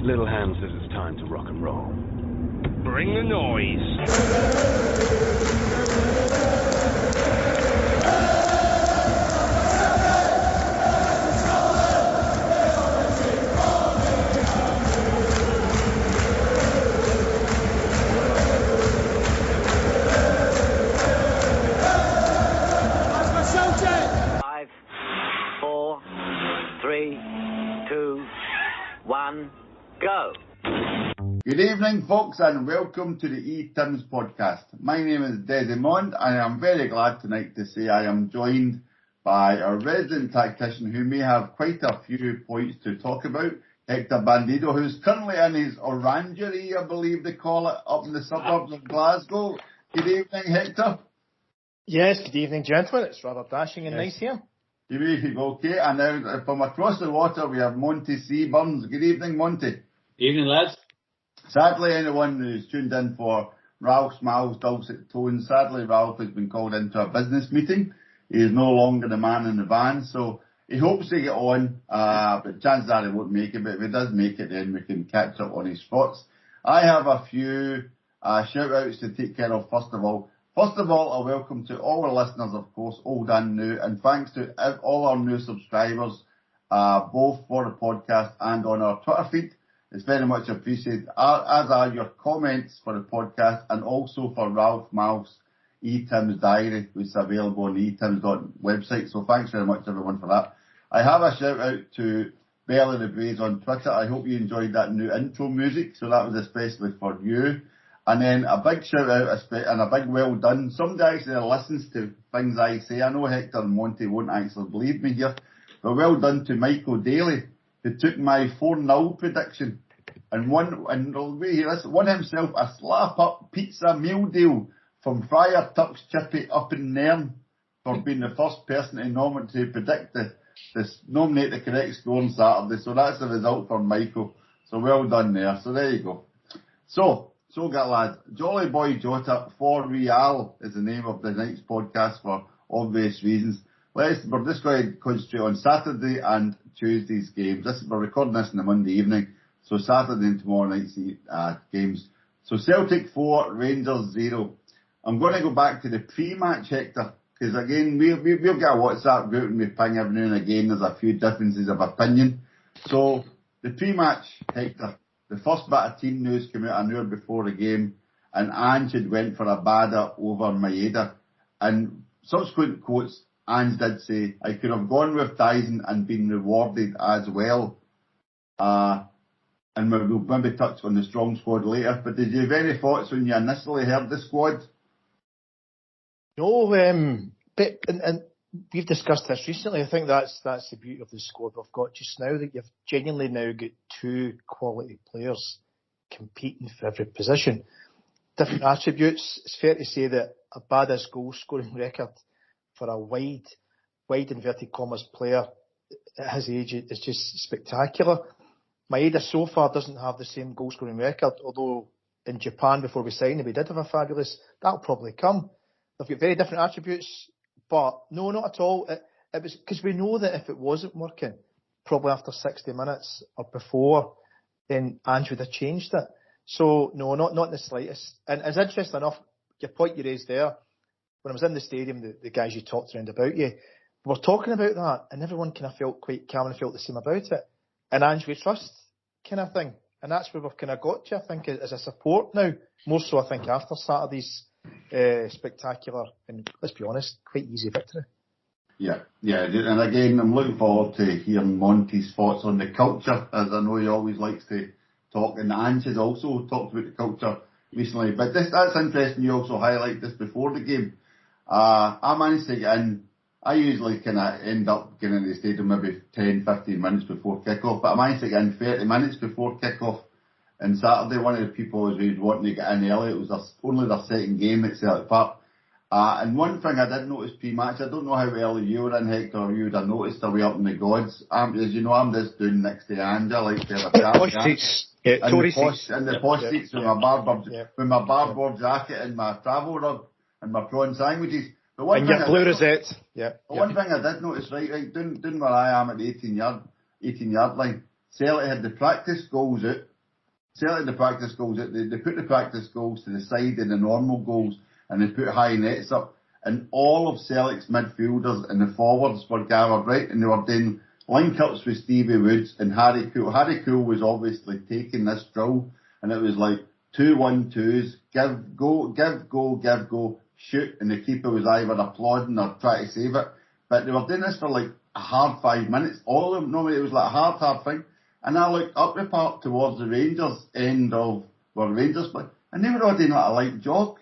Little Hand says it's time to rock and roll. Bring the noise. Five, 4, 3, 2, 1, go. Good evening, folks, and welcome to the ETims podcast. My name is Desmond, and I am very glad tonight to say I am joined by our resident tactician who may have quite a few points to talk about, Hector Bandido, who's currently in his orangery, I believe they call it, up in the suburbs of Glasgow. Good evening, Hector. Yes, good evening, gentlemen. It's rather dashing and nice here. Okay, and now from across the water we have Monty C. Burns. Good evening, Monty. Evening, lads. Sadly, anyone who's tuned in for Ralph's Miles Dulcet Tones, sadly Ralph has been called into a business meeting. He is no longer the man in the van, so he hopes to get on, but chances are he won't make it. But if he does make it, then we can catch up on his thoughts. I have a few shout-outs to take care of first of all. First of all, a welcome to all our listeners, of course, old and new, and thanks to all our new subscribers, both for the podcast and on our Twitter feed. It's very much appreciated, as are your comments for the podcast and also for Ralph Malph's ETims diary, which is available on the ETims website. So thanks very much, everyone, for that. I have a shout out to Bella the Braze on Twitter. I hope you enjoyed that new intro music. So that was especially for you. And then a big shout out and a big well done. Somebody actually listens to things I say. I know Hector and Monty won't actually believe me here, but well done to Michael Daly, who took my 4-0 prediction and won himself a slap-up pizza meal deal from Friar Tuck's Chippy up in Nairn for being the first person to predict nominate the correct score on Saturday. So that's the result for Michael. So well done there. So there you go. So got lads, Jolly Boy Jota for Real is the name of the night's podcast for obvious reasons. We're just going to concentrate on Saturday and Tuesday's games. We're recording this on a Monday evening, so Saturday and tomorrow night's games. So Celtic 4, Rangers 0. I'm going to go back to the pre-match, Hector, because again, we've got a WhatsApp group and we ping every now and again. There's a few differences of opinion. So the pre-match, Hector, the first bit of team news came out an hour before the game, and Ange had went for a batter over Maeda. And subsequent quotes, Ange did say, I could have gone with Dyson and been rewarded as well. And we'll maybe touch on the strong squad later. But did you have any thoughts when you initially heard the squad? No, but and we've discussed this recently. I think that's the beauty of the squad we've got just now, that you've genuinely now got two quality players competing for every position. Different attributes. It's fair to say that Abada's goal scoring record for a wide inverted commas player at his age is just spectacular. Maeda so far doesn't have the same goal scoring record, although in Japan before we signed him, we did have a fabulous. That'll probably come. They've got very different attributes. But no, not at all. It was because we know that if it wasn't working, probably after 60 minutes or before, then Ange would have changed it. So no, not in the slightest. And it's interesting enough, your point you raised there, when I was in the stadium, the guys you talked around about you, we were talking about that, and everyone kind of felt quite calm and felt the same about it. And Ange we trust kind of thing. And that's where we've kind of got to, I think, as a support now. More so, I think, after Saturday's spectacular and, let's be honest, quite easy victory. Yeah, and again, I'm looking forward to hearing Monty's thoughts on the culture, as I know he always likes to talk, and Ange has also talked about the culture recently. But that's interesting, you also highlight this before the game. I managed to get in, I usually kind of end up getting in the stadium maybe 10-15 minutes before kick-off, but I managed to get in 30 minutes before kick-off. And Saturday, one of the people was wanting to get in early. It was only their second game at Celtic Park. And one thing I did notice pre-match, I don't know how early you were in, Hector, or you would have noticed the way up in the gods. As you know, I'm just doing next to Ange. I like to have a chat. Posh seats. Yeah, Tory seats. And the posh seats with my barbour jacket and my travel rug and my prawn sandwiches. And your blue rosette. One thing I did notice, down where I am at the 18 yard line, Celtic had the practice goals out, Celtic the practice goals, they put the practice goals to the side in the normal goals, and they put high nets up, and all of Celtic's midfielders and the forwards were gathered right, and they were doing link-ups with Stevie Woods and Harry Cool. Harry Cool was obviously taking this drill, and it was like 2-1-2s, give, go, shoot, and the keeper was either applauding or trying to save it. But they were doing this for like a hard 5 minutes. All of them, normally it was like a hard thing. And I looked up the park towards the Rangers end of where the Rangers play, and they were all doing like a light jog.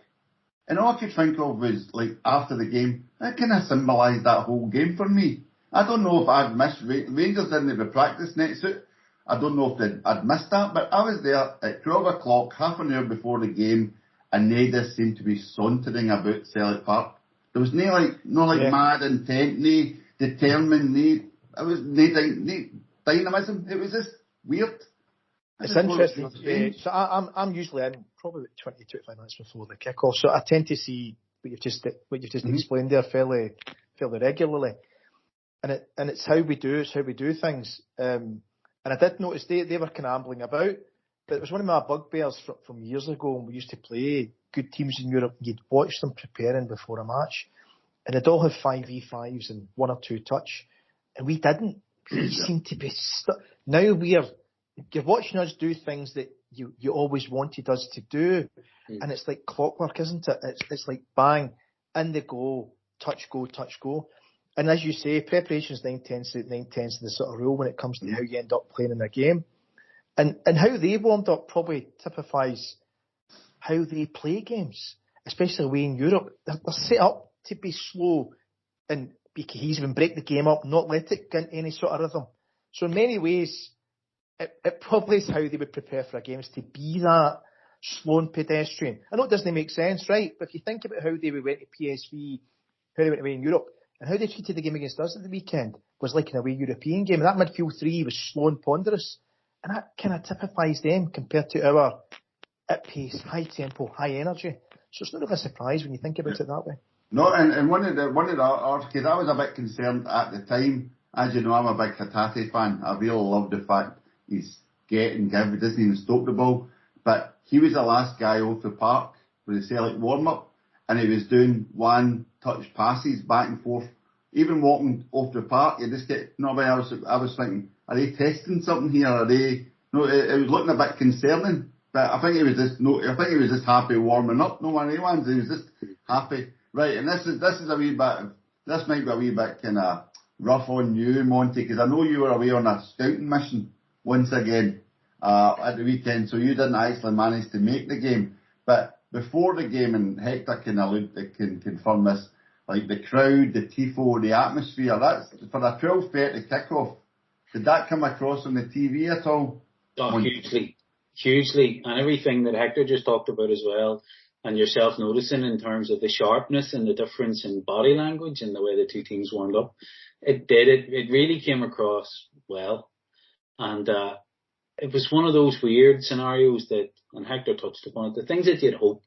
And all I could think of was, like, after the game, that kind of symbolised that whole game for me. I don't know if I'd missed, Rangers didn't have a practice net suit. I don't know if I'd missed that, but I was there at 12 o'clock, half an hour before the game, and they just seemed to be sauntering about Celtic Park. There was no mad intent, no determined, it was no dynamism. It was just weird. It's interesting. So I'm usually in probably 20-25 minutes before the kick-off, so I tend to see what you've just explained there fairly regularly, and it's how we do things. And I did notice they were kind of ambling about, but it was one of my bugbears from years ago when we used to play good teams in Europe. You'd watch them preparing before a match, and they'd all have 5v5s and 1 or 2 touch, and we didn't. We seemed to be stuck. Now you're watching us do things that you always wanted us to do, and it's like clockwork, isn't it? It's like bang, in the goal, touch, go. And as you say, preparation is 9/10 the sort of rule when it comes to how you end up playing in a game. And how they warmed up probably typifies how they play games, especially away in Europe. They're set up to be slow and be cohesive and break the game up, not let it get into any sort of rhythm. So in many ways, it probably is how they would prepare for a game, is to be that slow and pedestrian. I know it doesn't make sense, right? But if you think about how they went to PSV, how they went away in Europe, and how they treated the game against us at the weekend was like an away European game. And that midfield three was slow and ponderous. And that kind of typifies them compared to our at pace, high tempo, high energy. So it's not really a surprise when you think about it that way. No, and one of the because I was a bit concerned at the time. As you know, I'm a big Hatate fan. I really love the fact he's getting give. He doesn't even stop the ball. But he was the last guy off the park for the Celtic warm-up, and he was doing one-touch passes back and forth. Even walking off the park, you just get. No, but I was thinking, are they testing something here? Are they? No, it was looking a bit concerning. But I think he was just happy warming up. No one he was just happy. Right, and this is a wee bit. This might be a wee bit kind of rough on you, Monty, because I know you were away on a scouting mission once again at the weekend, so you didn't actually manage to make the game. But before the game, and Hector can confirm this, like the crowd, the tifo, the atmosphere, that's for a 12:30 kickoff. Did that come across on the TV at all? Oh, hugely, and everything that Hector just talked about as well, and yourself noticing in terms of the sharpness and the difference in body language and the way the two teams warmed up. It really came across well, and it was one of those weird scenarios that, and Hector touched upon it, the things that you'd hope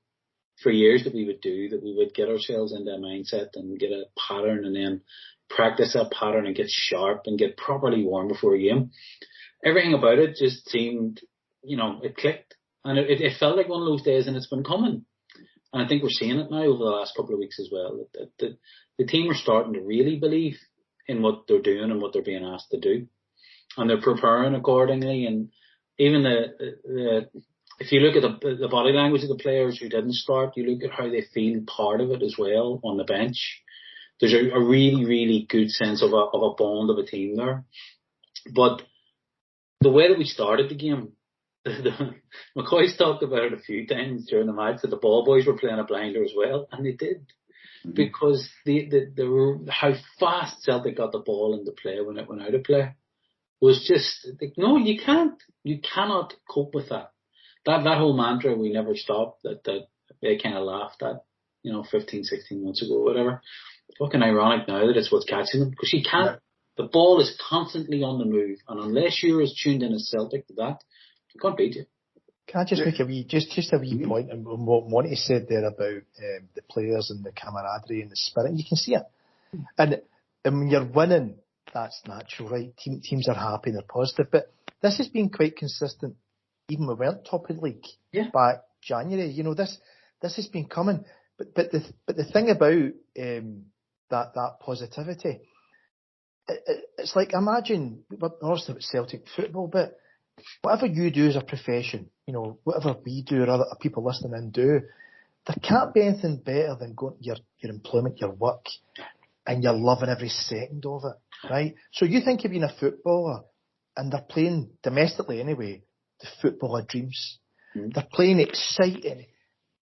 for years that we would do, that we would get ourselves into a mindset and get a pattern and then practice that pattern and get sharp and get properly warm before a game. Everything about it just seemed, it clicked, and it felt like one of those days, and it's been coming. And I think we're seeing it now over the last couple of weeks as well. That the team are starting to really believe in what they're doing and what they're being asked to do, and they're preparing accordingly. And even if you look at the body language of the players who didn't start, you look at how they feel part of it as well on the bench. There's a really, really good sense of a bond of a team there. But the way that we started the game, McCoy's talked about it a few times during the match that the ball boys were playing a blinder as well, and they did, because how fast Celtic got the ball into play when it went out of play was just no, you cannot cope with that. That whole mantra, we never stop, that they kind of laughed at 15, 16 months ago or whatever. Fucking ironic now that it's what's catching them, because you can't. Yeah. The ball is constantly on the move, and unless you're as tuned in as Celtic to that, you can't beat you. Can I just make a wee point on what Monty said there about the players and the camaraderie and the spirit? You can see it, and when you're winning, that's natural, right? Teams are happy, they're positive, but this has been quite consistent even when we weren't top of the league back January. This has been coming. But the thing about that positivity, it's like, imagine, obviously it's Celtic football, but whatever you do as a profession, whatever we do or other people listening in do, there can't be anything better than going to your employment, your work, and you're loving every second of it, right? So you think of being a footballer, and they're playing domestically anyway, the football of dreams. Mm. They're playing exciting,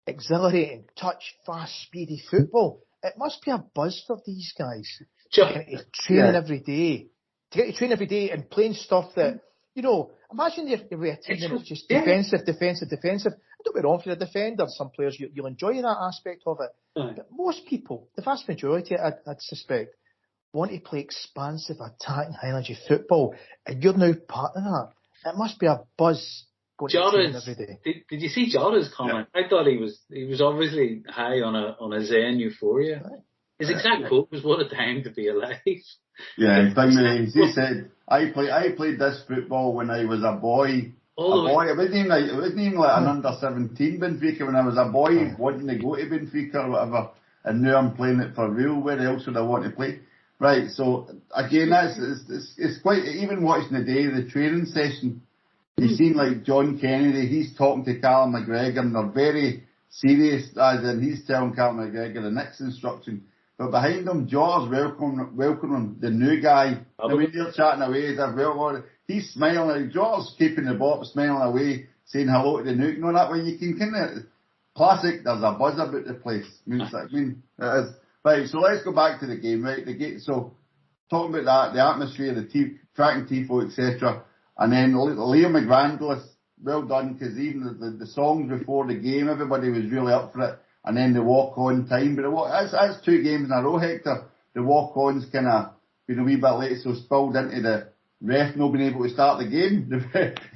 exhilarating, touch, fast, speedy football. It must be a buzz for these guys. Training every day. To get to train every day and playing stuff that, imagine you're with a team that's just defensive. Don't be wrong for the defender. Some players, you'll enjoy that aspect of it. But most people, the vast majority, I'd suspect, want to play expansive, attacking, high-energy football. And you're now part of that. It must be a buzz. Every day. Did you see Jota's comment? Yeah. I thought he was obviously high on a Zen euphoria. Right. His exact quote was, "What a time to be alive." Yeah, he said, "I played this football when I was a boy. It wasn't even like an under-17 Benfica. When I was a boy, wanting to go to Benfica or whatever, and now I'm playing it for real. Where else would I want to play?" Right. So again, it's quite, even watching the training session. You seen like John Kennedy, he's talking to Callum McGregor, and they're very serious, as in he's telling Callum McGregor the next instruction. But behind them, Jota's welcoming the new guy. I mean, they're chatting away, he's smiling, Jota's keeping the bop, smiling away, saying hello to the nuke. That way you can kind of, classic, there's a buzz about the place. It is. Right, so let's go back to the game, right? So, talking about that, the atmosphere, the tracking tifo, etc. And then Liam McGrandless, well done, because even the songs before the game, everybody was really up for it. And then the walk-on time. But that's 2 games in a row, Hector. The walk-on's kind of been a wee bit late, so spilled into the ref not being able to start the game.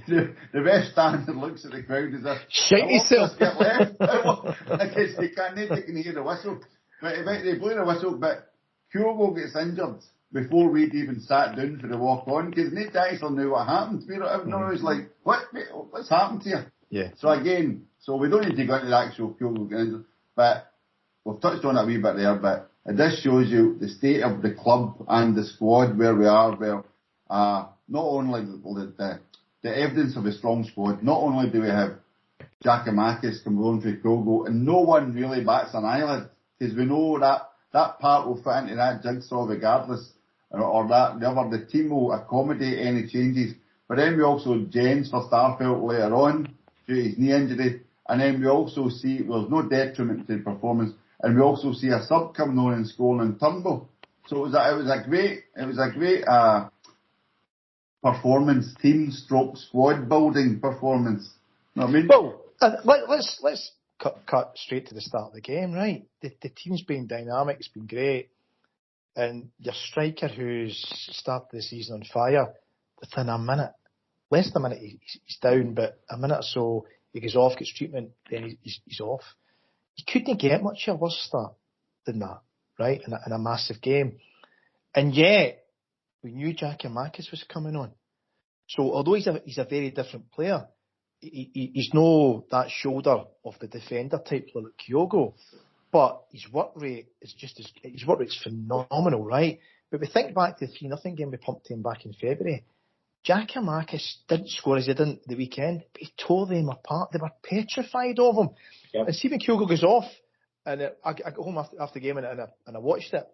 The ref stands and looks at the crowd as if, shit yourself. Get left. Because they can hear the whistle. But they blew the whistle, but Kyogo gets injured before we'd even sat down for the walk-on, because nobody actually knew what happened. Everyone was like, what's happened here? Yeah. So we don't need to go into the actual Kyogo getting injured, but we've touched on it a wee bit there, but it just shows you the state of the club and the squad where we are, where not only the evidence of a strong squad, not only do we have Giakoumakis, Cambronji, Kyogo, and no one really bats an eyelid, because we know that part will fit into that jigsaw regardless, or the team will accommodate any changes. But then we also Jens for Starfelt later on due to his knee injury, and then we also see there's no detriment to the performance, and we also see a sub coming on and scoring in Turnbull. So it was a great performance, team stroke squad building performance. You know what I mean? Well, let's cut straight to the start of the game, right? The team's been dynamic, it's been great. And your striker who's started the season on fire, within a minute, less than a minute, he's down, but a minute or so, he goes off, gets treatment, then he's off. You couldn't get much of a worse start than that, right? In a massive game. And yet, we knew Giakoumakis was coming on. So although he's a very different player, he's no that shoulder of the defender type like Kyogo, but his work rate is phenomenal, right? But we think back to the 3-0 game we pumped him back in February. Giakoumakis didn't score as he didn't the weekend, but he tore them apart. They were petrified of him. Yep. And see when Kyogo goes off, and I got home after the game and I watched it.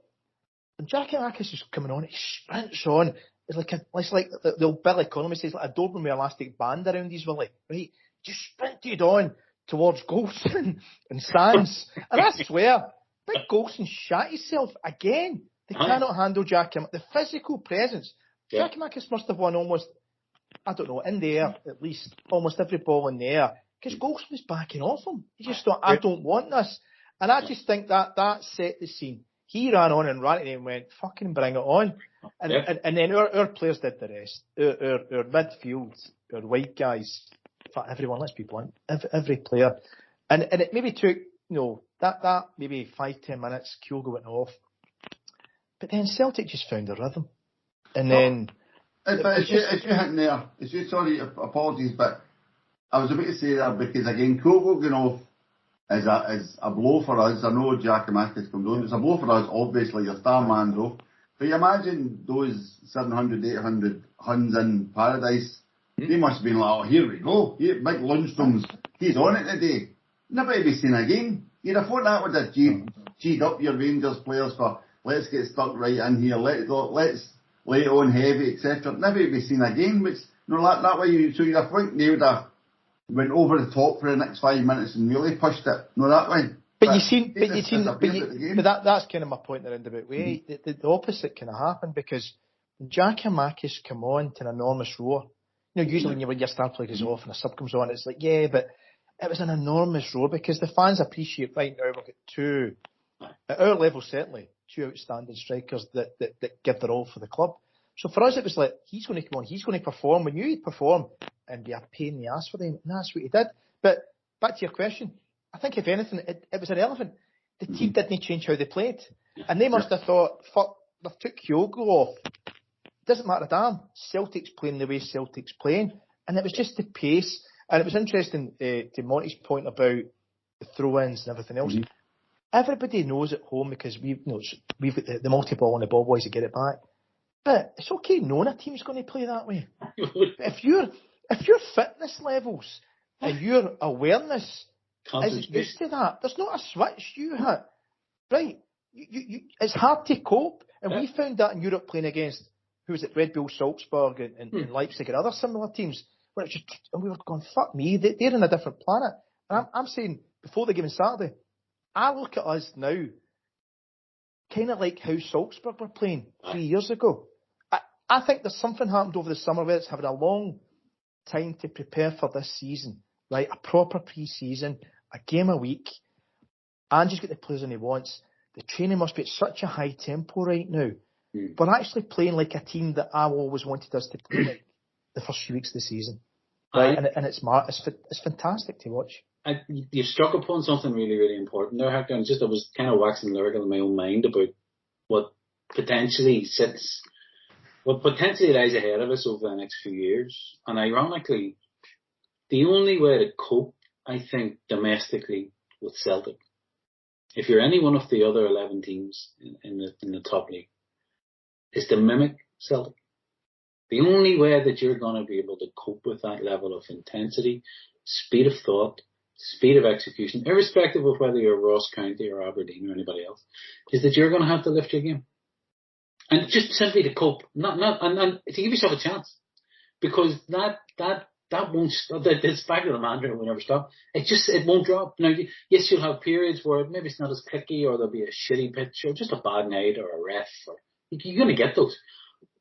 And Giakoumakis is coming on, he sprints on. It's like the old Bill Economy says, like a Doberman with elastic band around his willy, right? Just sprinted on towards Golson and Sands. And I swear, big Golson shat himself again. They cannot handle Giakoumakis. The physical presence. Yeah. Giakoumakis must have won almost, I don't know, in the air at least, almost every ball in the air. Because Golson was backing off him. He just thought, I don't want this. And I just think that set the scene. He ran on and ran it and went, fucking bring it on. And then our players did the rest. Our midfield, our white guys, in fact, everyone, let's be blunt, every player. And it maybe took, that maybe 5-10 minutes, Kyogo went off. But then Celtic just found a rhythm. And then... But as you hit there, sorry, apologies, but I was about to say that because again, Kyogo going off is a blow for us. I know Giacomakis comes on. It's a blow for us. Obviously, your star man's off. But you imagine those 700, 800 Huns in Paradise. They must have been like, oh, here we go. Here, big Lundstrom's, he's on it today. Never to be seen again. You'd have thought that would have G'd up your Rangers players for, let's get stuck right in here, let's lay it on heavy, etc. Never to be seen again. Which, that way, so you'd have think they would have went over the top for the next 5 minutes and really pushed it. That way. But that's kind of my point around about way. The opposite kind of happened because Giacomakis come on to an enormous roar. Usually when your star player goes off and a sub comes on, it's like, yeah, but it was an enormous roar because the fans appreciate right now we've got two, at our level certainly, two outstanding strikers that give their all for the club. So for us it was like, he's going to come on, he's going to perform. We knew he'd perform and be a pain in the ass for them, and that's what he did. But back to your question, I think if anything, it was irrelevant. The team didn't change how they played. And they must have thought, fuck, they've took Kyogo off. Doesn't matter a damn. Celtic's playing the way Celtic's playing. And it was just the pace. And it was interesting, to Monty's point about the throw-ins and everything else. Everybody knows at home because we've got the multi-ball and the ball boys to get it back. But it's okay knowing a team's going to play that way. If your fitness levels and your awareness is used to that, there's not a switch you hit. Right? It's hard to cope. And we found that in Europe playing against, who was it, Red Bull Salzburg and Leipzig and other similar teams. Where it just, and we were going, fuck me, they're in a different planet. And I'm saying, before the game on Saturday, I look at us now, kind of like how Salzburg were playing 3 years ago. I think there's something happened over the summer where it's having a long time to prepare for this season, right? A proper pre-season, a game a week. Ange's got the players and he wants. The training must be at such a high tempo right now. We're actually playing like a team that I always wanted us to play like the first few weeks of the season. Right? And it's fantastic to watch. You struck upon something really, really important there, Hector. And I was kind of waxing lyrical in my own mind about what potentially lies ahead of us over the next few years. And ironically, the only way to cope, I think, domestically with Celtic, if you're any one of the other 11 teams in the top league, is to mimic Celtic. The only way that you're going to be able to cope with that level of intensity, speed of thought, speed of execution, irrespective of whether you're Ross County or Aberdeen or anybody else, is that you're going to have to lift your game. And just simply to cope, not to give yourself a chance. Because that won't, it's back to the mantra, it will never stop. It won't drop. Now, yes, you'll have periods where maybe it's not as clicky, or there'll be a shitty pitch, or just a bad night, or a ref, or you're going to get those.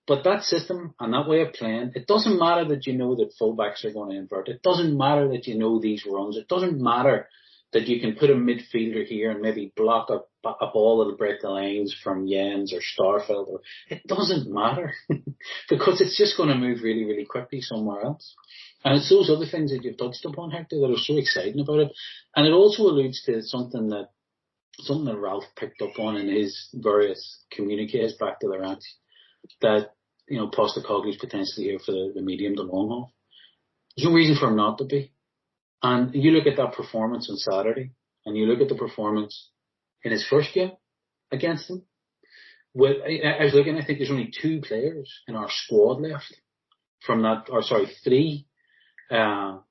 But that system and that way of playing, it doesn't matter that you know that fullbacks are going to invert. It doesn't matter that you know these runs. It doesn't matter that you can put a midfielder here and maybe block a ball that'll break the lines from Jens or Starfelt. It doesn't matter because it's just going to move really, really quickly somewhere else. And it's those other things that you've touched upon, Hector, that are so exciting about it. And it also alludes to something that Ralph picked up on in his various communiques back to the ranks, that, Postecoglou's potentially here for the medium to long haul. There's no reason for him not to be. And you look at that performance on Saturday, and you look at the performance in his first game against them. I was looking, I think there's only 2 players in our squad left from that, three, from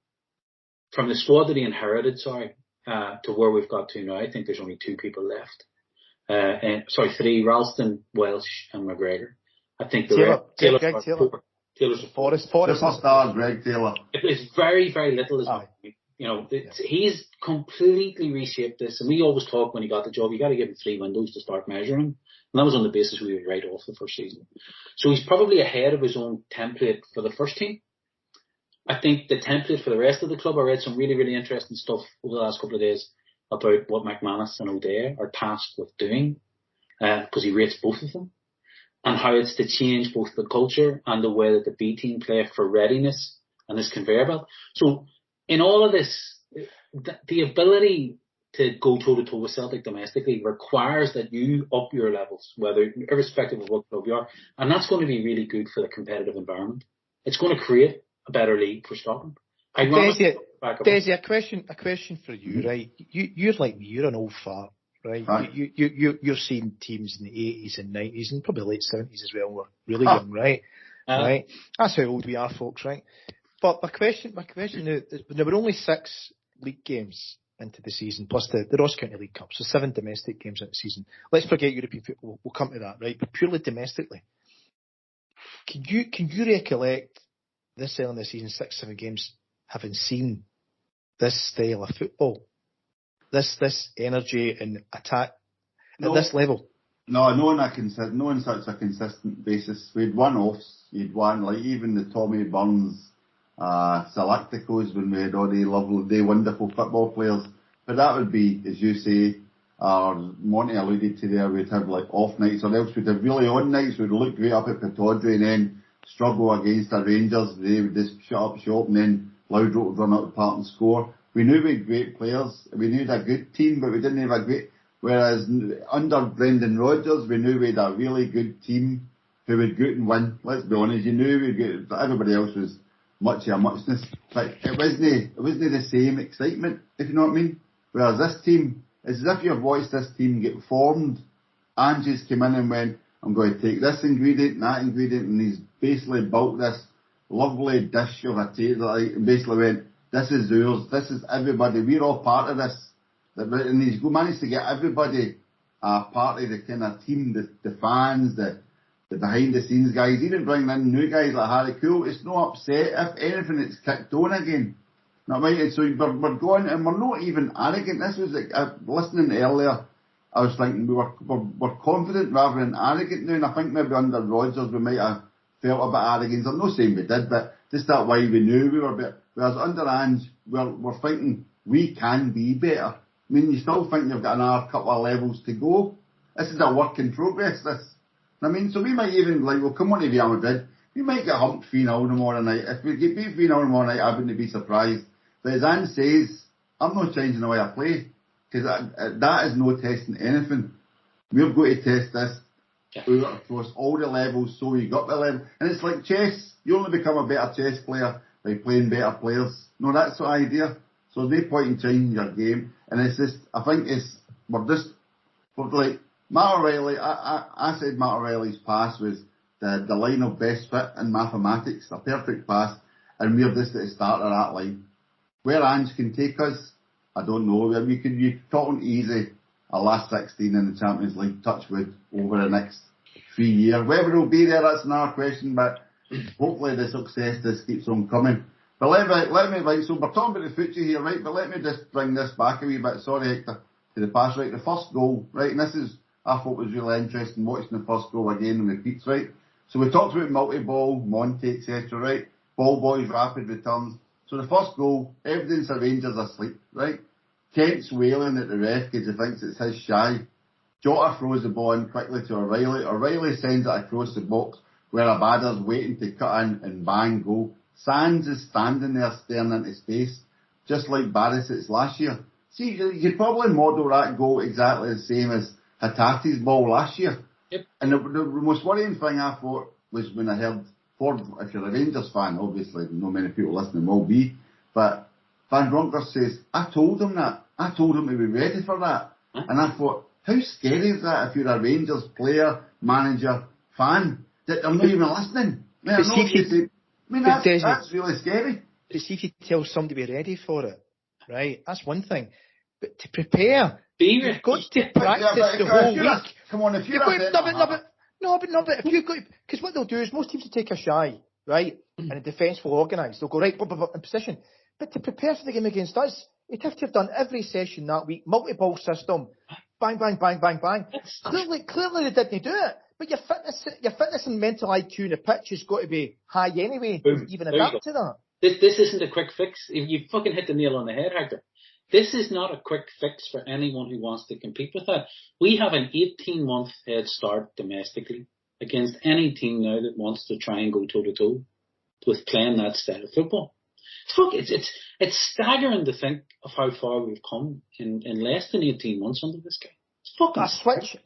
the squad that he inherited, to where we've got to now. I think there's only 2 people left. 3, Ralston, Welsh and McGregor. I think Taylor's Forrest. Superstar Greg Taylor. It's very, very little as well. He's completely reshaped this, and we always talk when he got the job, you got to give him 3 windows to start measuring, and that was on the basis we would write off the first season. So he's probably ahead of his own template for the first team. I think the template for the rest of the club, I read some really, really interesting stuff over the last couple of days about what McManus and O'Dea are tasked with doing, because he rates both of them, and how it's to change both the culture and the way that the B team play for readiness and this conveyor belt. So in all of this, the ability to go toe-to-toe with Celtic domestically requires that you up your levels, irrespective of what club you are, and that's going to be really good for the competitive environment. It's going to create a better league for Scotland. back up. Desi, a question for you, right? You're like me. You're an old fart, right? Right. You're seeing teams in the 80s and 90s and probably late 70s as well. We're really young, right? Right. That's how old we are, folks, right? But my question now, there were only 6 league games into the season, plus the Ross County League Cup, so 7 domestic games into the season. Let's forget European football. We'll come to that, right? But purely domestically, can you recollect this early in the season, 6, 7 games, having seen this style of football, this energy and attack at this level? No, not on such a consistent basis. We had one-offs. You'd one, like even the Tommy Burns Galacticos when we had all the lovely, wonderful football players. But that would be, as you say, Monty alluded to there, we'd have like off nights, or else we'd have really on nights. We'd look great up at Pittodrie and then struggle against the Rangers. They would just shut up shop and then Loudrope would run out the park and score. We knew we had great players. We knew we had a good team, but we didn't have a great... Whereas under Brendan Rodgers, we knew we had a really good team who would go out and win. Let's be honest, you knew we'd get... Everybody else was much of a muchness. But it wasn't the same excitement, if you know what I mean. Whereas this team, it's as if you've watched this team get formed. Angie's came in and went, I'm going to take this ingredient and that ingredient, and he's basically built this lovely dish of a taste, and basically went, this is yours, this is everybody, we're all part of this. And he's managed to get everybody part of the kind of team, the fans, the behind the scenes guys, even bringing in new guys like Harry Cool. It's no upset. If anything, it's kicked on again. Not right? And so we're going, and we're not even arrogant. This was like, listening earlier, I was thinking we're confident rather than arrogant now, and I think maybe under Rodgers we might have felt a bit arrogant. I'm not saying we did, but just that way we knew we were better. Whereas under Ange, we're thinking we can be better. I mean, you still think you've got another couple of levels to go. This is a work in progress, this. I mean, so we might even, like, we'll come on to Real Madrid, we might get humped 3-0 tomorrow night. If we get beat 3-0 tomorrow night, I wouldn't be surprised. But as Ange says, I'm not changing the way I play, because that is no testing anything. We're going to test this across all the levels, so you got the level. And it's like chess. You only become a better chess player by playing better players. No, that's the idea. So there's no point in changing your game. And it's just, I think we're like, Matt O'Reilly, I said Matt O'Reilly's pass was the line of best fit in mathematics, a perfect pass, and we're just at the start of that line. Where Ange can take us, I don't know. You're talking easy a last 16 in the Champions League, touch wood, over the next 3 years. Whether it'll be there, that's another question, but hopefully the success just keeps on coming. But let me, right, so we're talking about the future here, right, but let me just bring this back a wee bit, sorry Hector, to the past, right, the first goal, right, and this is, I thought was really interesting, watching the first goal again and repeats, right. So we talked about multi-ball, Monty, etc., right, ball boys, rapid returns. So the first goal, evidence of Rangers asleep, right. Kent's wailing at the ref because he thinks it's his shy. Jota throws the ball in quickly to O'Reilly. O'Reilly sends it across the box where Abada's waiting to cut in and bang, goal. Sands is standing there staring into space, just like Barisic's last year. See, you could probably model that goal exactly the same as Hatate's ball last year. Yep. And the most worrying thing I thought was when I heard, if you're a Rangers fan, obviously not many people listening will be, but Van Bronckhorst says, I told him that. I told him to be ready for that. Huh? And I thought, how scary is that if you're a Rangers player, manager, fan, that they're not even listening? That's really scary. But see if you tell somebody to be ready for it, right? That's one thing. But to prepare, you've got to practice the whole week. Come on, if you're but if you've got, because what they'll do is most teams will take a shy, right? And the defence will organise. They'll go right in position. But to prepare for the game against us, you'd have to have done every session that week, multi-ball system, bang, bang, bang, bang, bang. Clearly they didn't do it. But your fitness and mental IQ in the pitch has got to be high anyway, to even adapt to that. This isn't a quick fix. You fucking hit the nail on the head, Hector. This is not a quick fix for anyone who wants to compete with that. We have an 18-month head start domestically against any team now that wants to try and go toe-to-toe with playing that style of football. Fuck, it's staggering to think of how far we've come in less than 18 months under this guy. It's fucking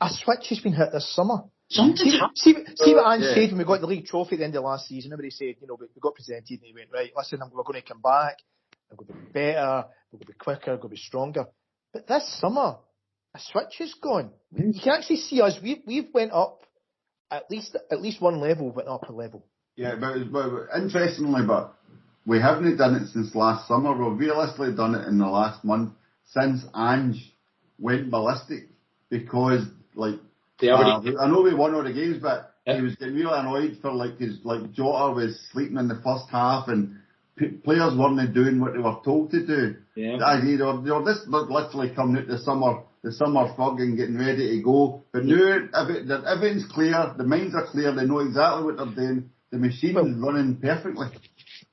a switch has been hit this summer. Something's see what Ange said when we got the league trophy at the end of last season. Everybody said, we got presented and he went, right, listen, we're going to come back they're going to be better, they're going to be quicker, they're going to be stronger. But this summer, a switch has gone. You can actually see us. We've went up at least one level, went up a level. Yeah, but interestingly, but we haven't done it since last summer. We've realistically done it in the last month since Ange went ballistic because, like, I know we won all the games, but he was getting really annoyed for Jota was sleeping in the first half and players weren't doing what they were told to do. Yeah. They were just literally coming out the summer fog and getting ready to go. But now everything's clear, the minds are clear, they know exactly what they're doing. The machine is running perfectly.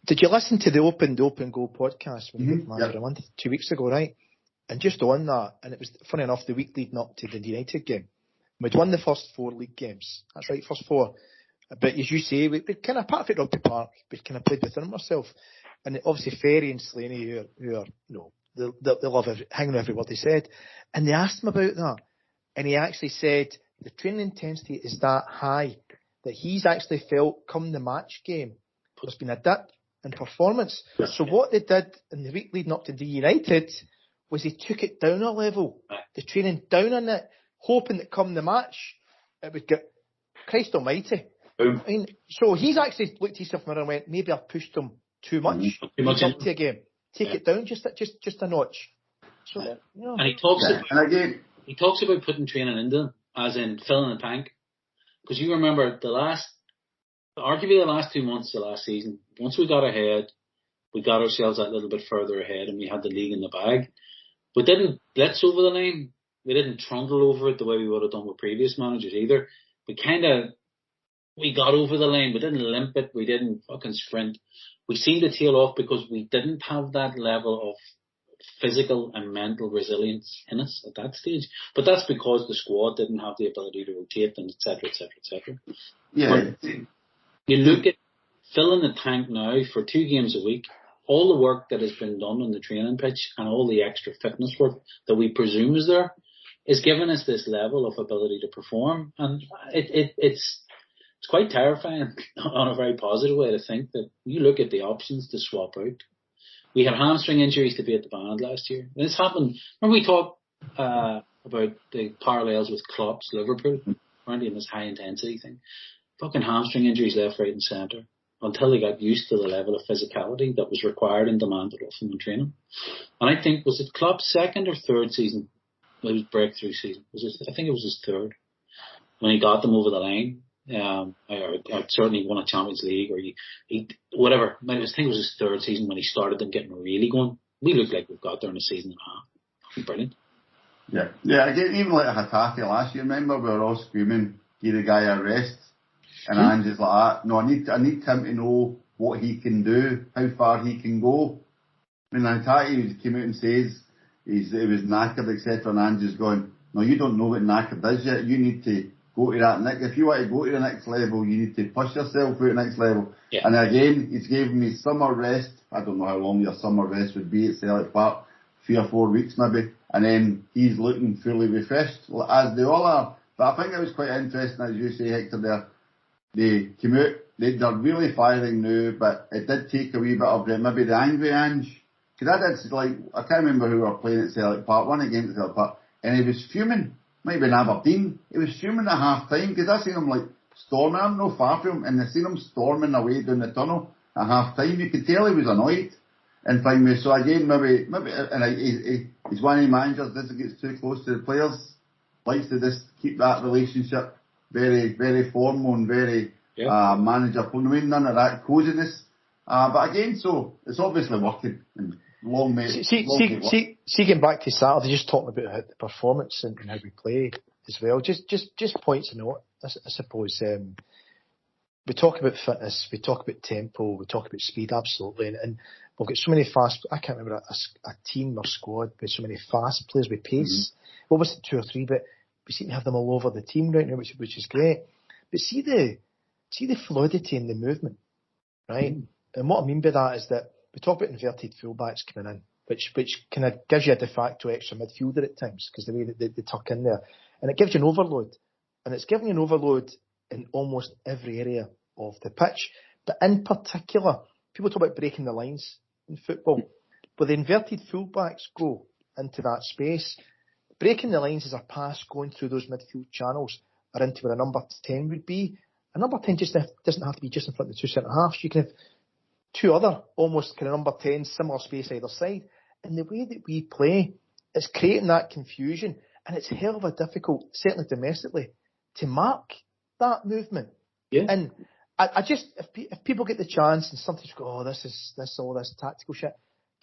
Did you listen to the Open Goal podcast when you got a month, 2 weeks ago, right? And just on that, and it was funny enough, the week leading up to the United game, we'd won the first 4 league games. That's right, first 4. But as you say, we kind of, apart from Rugby Park, we kind of played within ourselves. And obviously Ferry and Slaney, who are they love hanging on every word they said. And they asked him about that. And he actually said the training intensity is that high that he's actually felt come the match game, there's been a dip in performance. So what they did in the week leading up to the United was they took it down a level, the training down on it, hoping that come the match, it would get, Christ almighty. I mean, so he's actually looked at himself in the mirror and went, maybe I've pushed him too much. Into a game. Take it down just a notch. So, And he talks about putting training into them, as in filling the tank. Because you remember arguably the last 2 months of last season, once we got ahead, we got ourselves that little bit further ahead and we had the league in the bag. We didn't blitz over the line. We didn't trundle over it the way we would have done with previous managers either. We got over the line. We didn't limp it. We didn't fucking sprint. We seemed to tail off because we didn't have that level of physical and mental resilience in us at that stage. But that's because the squad didn't have the ability to rotate and et cetera. Yeah. But you look at filling the tank now for 2 games a week, all the work that has been done on the training pitch and all the extra fitness work that we presume is there is giving us this level of ability to perform. And it's quite terrifying on a very positive way to think that you look at the options to swap out. We had hamstring injuries to be at the band last year. And this happened. Remember we talked about the parallels with Klopp's Liverpool, weren't they, in this high intensity thing? Fucking hamstring injuries left, right and centre until they got used to the level of physicality that was required and demanded of them in training. And I think, was it Klopp's 2nd or 3rd season? It was breakthrough season. I think it was his 3rd. When he got them over the line. Or certainly won a Champions League or he whatever. I think it was his 3rd season when he started them getting really going. We look like we've got there in a season and a half. Brilliant. Yeah. Again, even like Hatate last year, remember we were all screaming, give the guy a rest. And Ange's like, no, I need him to know what he can do, how far he can go. I mean, Hatate came out and says it was knackered, etc. And Ange's going, no, you don't know what knackered is yet. You need to go to that next. If you want to go to the next level, you need to push yourself to the next level. Yeah. And again, he's given me summer rest. I don't know how long your summer rest would be at Celtic Park, 3 or 4 weeks maybe. And then he's looking fully refreshed, as they all are. But I think it was quite interesting, as you say, Hector, there. They came out, they're really firing now, but it did take a wee bit of maybe the angry Ange. Because I can't remember who we were playing at Celtic Park, one against Celtic Park, and he was fuming. Might be in Aberdeen. He was fuming at half time because I seen him storming. I'm no far from him, and I seen him storming away down the tunnel at half time. You could tell he was annoyed. And finally, so again, maybe, and he's one of the managers doesn't get too close to the players. Likes to just keep that relationship very, very formal and very manager. I mean, none of that coziness. But again, so it's obviously working. And See, getting back to Saturday, just talking about the performance and how we play as well. Just points to note, I suppose. We talk about fitness, we talk about tempo, we talk about speed, absolutely. And we've got so many fast. I can't remember a team or squad with so many fast players with pace. Mm-hmm. What was it, 2 or 3? But we seem to have them all over the team right now, which is great. But see the fluidity in the movement, right? Mm-hmm. And what I mean by that is that we talk about inverted fullbacks coming in, which kind of gives you a de facto extra midfielder at times because the way that they tuck in there, and it gives you an overload, and it's giving you an overload in almost every area of the pitch. But in particular, people talk about breaking the lines in football. where the inverted fullbacks go into that space, breaking the lines as a pass going through those midfield channels or into where a number 10 would be. A number 10 just doesn't have to be just in front of the two centre-halves. You can have two other almost kind of number 10s, similar space either side. And the way that we play, it's creating that confusion, and it's hell of a difficult, certainly domestically, to mark that movement. Yeah. And I just, if people get the chance and sometimes go, oh, this all this tactical shit,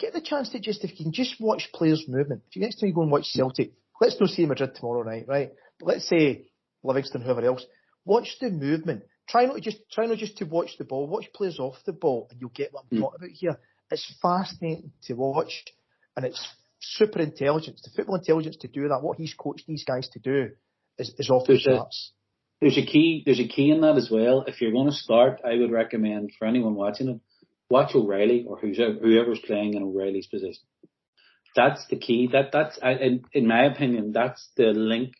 get the chance to just, if you can just watch players' movement. If you next time you go and watch Celtic, let's not see Madrid tomorrow night, right? But let's say Livingston, whoever else, watch the movement. Try not just to watch the ball. Watch players off the ball, and you'll get what I'm talking about here. It's fascinating to watch, and it's super intelligence. The football intelligence to do that, what he's coached these guys to do, is off the charts. There's a key in that as well. If you're going to start, I would recommend for anyone watching it, watch O'Reilly or whoever's playing in O'Reilly's position. That's the key. That's in my opinion, that's the link,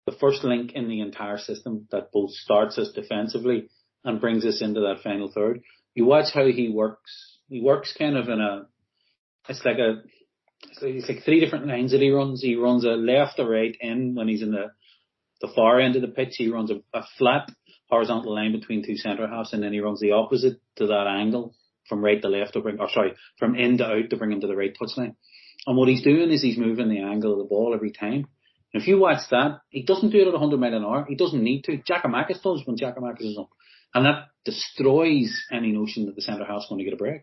the first link in the entire system that both starts us defensively and brings us into that final third. You watch how he works. He works kind of it's like three different lines that he runs. He runs a left or right in when he's in the far end of the pitch. He runs a flat horizontal line between two centre halves, and then he runs the opposite to that angle from right to left from in to out to bring him to the right touchline. And what he's doing is he's moving the angle of the ball every time. And if you watch that, he doesn't do it at 100 mile an hour. He doesn't need to. Giakoumakis does when Giakoumakis is up. And that destroys any notion that the centre half's going to get a break.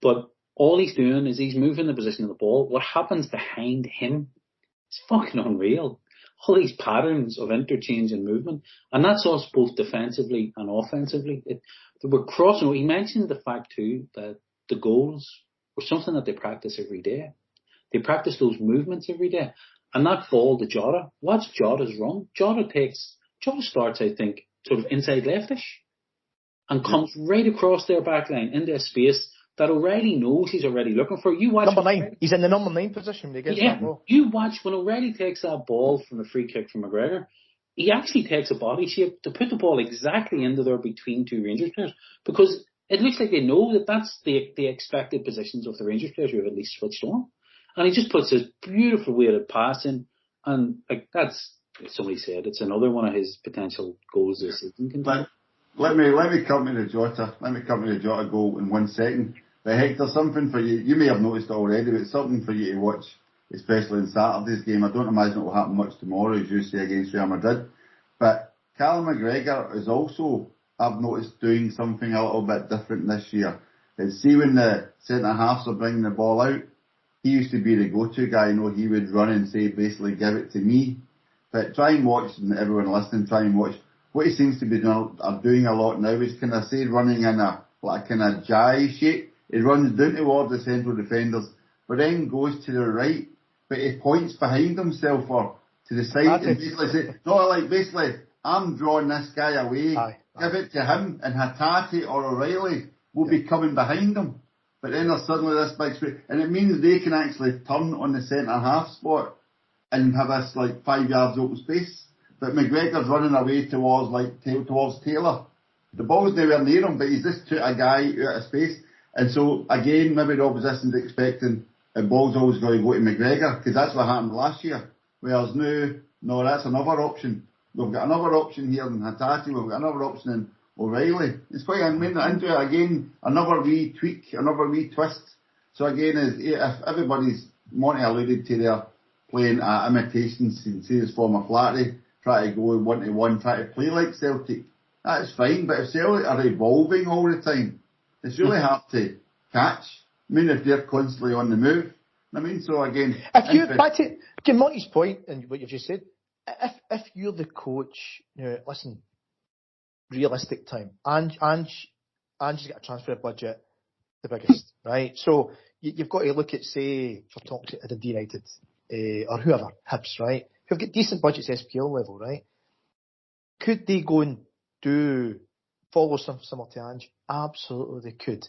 But all he's doing is he's moving the position of the ball. What happens behind him is fucking unreal. All these patterns of interchange and movement. And that's us both defensively and offensively. We're crossing. He mentioned the fact too that the goals were something that they practice every day. They practice those movements every day. And that ball to Jota, watch Jota's run. Jota starts, I think, sort of inside leftish and comes right across their back line into a space that O'Reilly knows he's already looking for. You watch number 9. He's in the number 9 position when he gets that ball. You watch when O'Reilly takes that ball from a free kick from McGregor, he actually takes a body shape to put the ball exactly into there between two Rangers players, because it looks like they know that that's the expected positions of the Rangers players who have at least switched on. And he just puts this beautiful weighted pass in, and like that's, somebody said, it's another one of his potential goals this season. Let me come to the Jota. Let me come to the Jota goal in 1 second. But Hector, something for you. You may have noticed it already, but it's something for you to watch, especially in Saturday's game. I don't imagine it will happen much tomorrow, as you say, against Real Madrid. But Callum McGregor is also, I've noticed, doing something a little bit different this year. It's see when the centre halves are bringing the ball out, he used to be the go-to guy. You know, he would run and say, basically, give it to me. But try and watch, and everyone listening, try and watch. What he seems to be doing a lot now is kind of, say, running in a kind of jive shape. He runs down towards the central defenders, but then goes to the right, but he points behind himself or to the side and basically say, basically, I'm drawing this guy away. Give it to him, and Hatate or O'Reilly will be coming behind him. But then there's suddenly this big space, and it means they can actually turn on the centre half spot and have this 5 yards open space. But McGregor's running away towards Taylor. The ball's nowhere near him, but he's just took a guy out of space. And so again, maybe the opposition's expecting the ball's always going to go to McGregor, because that's what happened last year. Whereas no, that's another option. We've got another option here in Hatate, we've got another option in O'Reilly. It's quite into it again, another wee tweak, another wee twist. So again, if everybody's, Monty alluded to their playing imitations, you can see his former Flattery, try to go 1-to-1, try to play like Celtic. That's fine, but if Celtic are evolving all the time, it's really hard to catch. I mean, if they're constantly on the move. I mean, so again... Back to Monty's point and what you've just said, if you're the coach, listen, realistic time. Ange's got a transfer budget, the biggest, right? So you've got to look at, say, for talking at Dundee United or whoever, Hibs, right? Who've got decent budgets SPL level, right? Could they go and follow similar to Ange? Absolutely they could.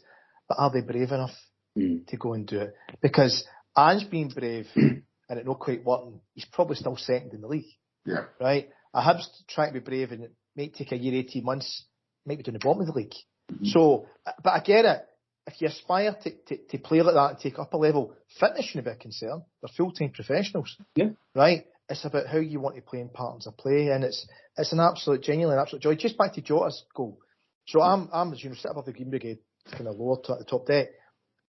But are they brave enough to go and do it? Because Ange being brave and it not quite working, he's probably still second in the league. Yeah. Right? A Hibs trying to be brave and it might take a year, 18 months, might be doing the bottom of the league. Mm-hmm. So, but I get it. if you aspire to play like that and take up a level, fitness shouldn't be a concern. They're full-time professionals. Yeah. Right? It's about how you want to play in patterns of play, and it's genuinely an absolute joy. Just back to Jota's goal. So I'm as you know, sitting above the Green Brigade, kind of lower to the top deck.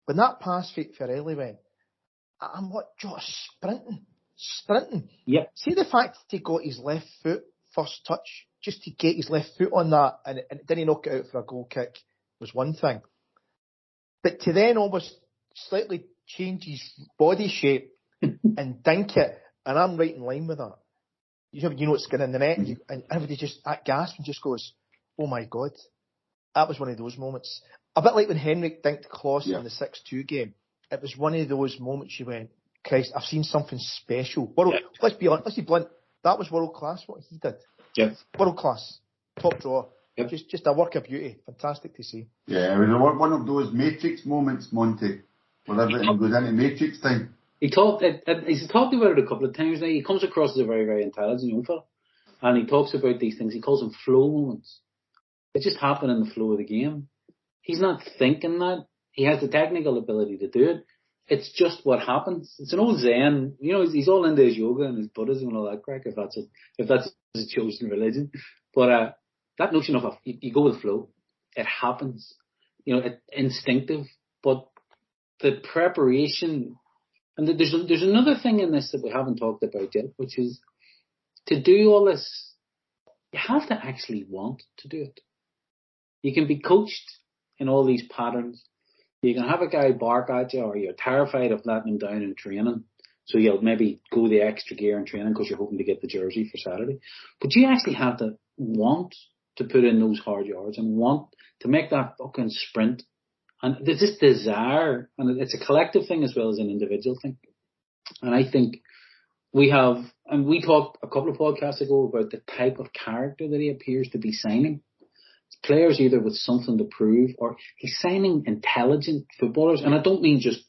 When that pass for Early went, I'm what, Jota sprinting. Yep. See the fact that he got his left foot first touch, just to get his left foot on that, and didn't knock it out for a goal kick was one thing. But to then almost slightly change his body shape and dink it, and I'm right in line with that. You know it's going in the net, and everybody just at gasp and just goes, "Oh my God!" That was one of those moments. A bit like when Henrik dinked Kloss in the 6-2 game. It was one of those moments you went, "Christ, I've seen something special." Let's be honest, let's be blunt. That was world class what he did. Yeah. World class, top drawer. Yep. Just a work of beauty. Fantastic to see. Yeah, it was one of those Matrix moments, Monty, where everything goes into Matrix time. He's talked about it a couple of times now. He comes across as a very, very intelligent young fella. And he talks about these things. He calls them flow moments. They just happen in the flow of the game. He's not thinking that. He has the technical ability to do it. It's just what happens. It's an old Zen. You know, he's all into his yoga and his Buddhism and all that crack, if that's his chosen religion. But that notion of you go with the flow, it happens. You know, instinctive. But the preparation, and there's another thing in this that we haven't talked about yet, which is to do all this, you have to actually want to do it. You can be coached in all these patterns. You can have a guy bark at you, or you're terrified of letting him down in training. So you'll maybe go the extra gear in training because you're hoping to get the jersey for Saturday. But you actually have to want to put in those hard yards and want to make that fucking sprint. And there's this desire, and it's a collective thing as well as an individual thing. And I think we talked a couple of podcasts ago about the type of character that he appears to be signing. It's players either with something to prove, or he's signing intelligent footballers. And I don't mean just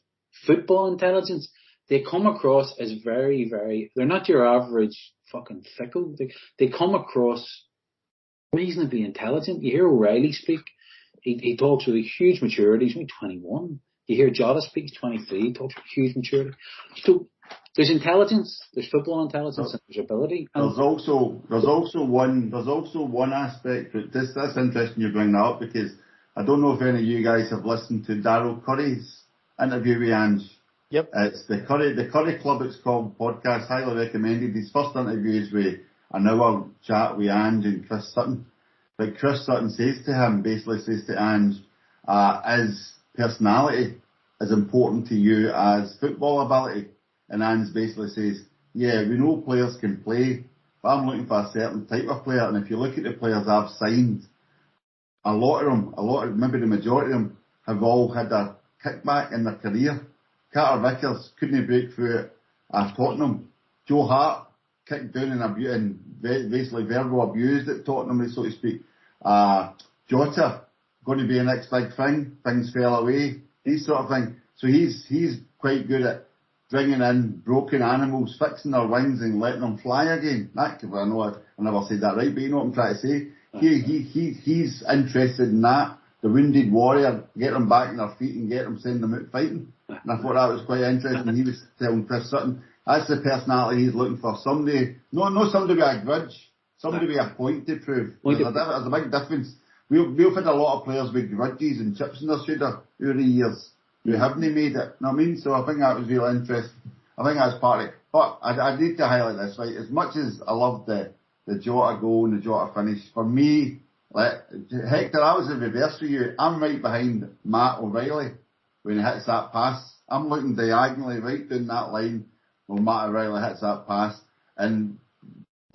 football intelligence. They come across as very, very, they're not your average fucking fickle. They come across reasonably intelligent. You hear O'Reilly speak. He talks with a huge maturity. He's only 21. You hear Jota speak, he's 23. He talks with huge maturity. So there's intelligence, there's football intelligence, and there's ability. And there's also one aspect that's interesting you bring that up, because I don't know if any of you guys have listened to Daryl Curry's interview with Ange. Yep. It's the Curry Club, it's called, podcast, highly recommended. His first interview is with an hour chat with Ange and Chris Sutton. But Chris Sutton basically says to Ange, is personality as important to you as football ability? And Ange basically says, yeah, we know players can play, but I'm looking for a certain type of player. And if you look at the players I've signed, maybe the majority of them have all had a kickback in their career. Carter Vickers couldn't break through at Tottenham. Joe Hart kicked down and basically verbal abused at Tottenham, so to speak. Jota, going to be a next big thing. Things fell away. These sort of thing. So he's quite good at bringing in broken animals, fixing their wings and letting them fly again. I know I never said that right, but you know what I'm trying to say. He's interested in that. The wounded warrior, get them back on their feet and send them out fighting. And I thought that was quite interesting. He was telling Chris Sutton, that's the personality he's looking for. Somebody, not somebody with a grudge, somebody with a point to prove. There's a big difference. We've had a lot of players with grudges and chips in their shoulder over the years who haven't made it. You know what I mean? So I think that was really interesting. I think that's part of it. But I need to highlight this, right? As much as I love the Jota goal and the Jota finish, for me, Hector, I was in reverse for you. I'm right behind Matt O'Reilly when he hits that pass. I'm looking diagonally right down that line when Matt O'Reilly hits that pass. And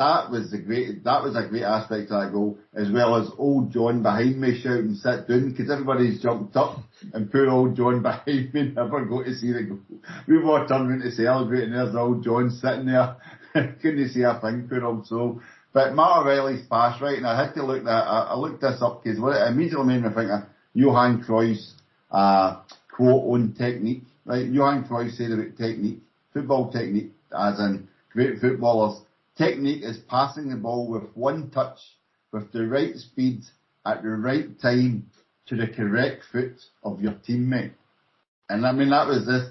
that was a great aspect of that goal, as well as old John behind me shouting sit down, because everybody's jumped up and poor old John behind me never got to see the goal. We were turning to celebrate and there's old John sitting there. Couldn't see a thing, poor old soul. But Matt O'Reilly's pass, right, and I had to look that, I looked this up because what it immediately made me think of Johan Cruyff's quote on technique, right? Johan Cruyff said about technique, football technique, as in great footballers. Technique is passing the ball with one touch, with the right speed, at the right time, to the correct foot of your teammate. And I mean, that was this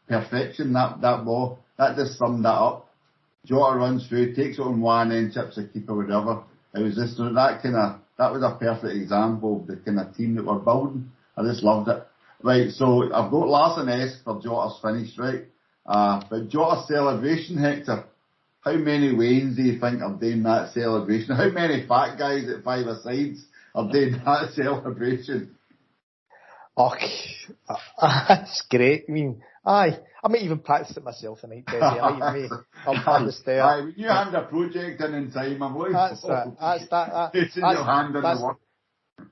perfection, that ball. That just summed that up. Jota runs through, takes it on one end, chips the keeper, whatever. It was just that was a perfect example of the kind of team that we're building. I just loved it. Right, so I've got Larson-esque for Jota's finish, right? But Jota's celebration, Hector, how many Waynes do you think are doing that celebration? How many fat guys at 5-a-sides are doing that celebration? Okay, that's great. I mean, I might even practice it myself tonight, Desi. I'll just there. When you hand a project in time, I'm like, that's it's in your hand in the work.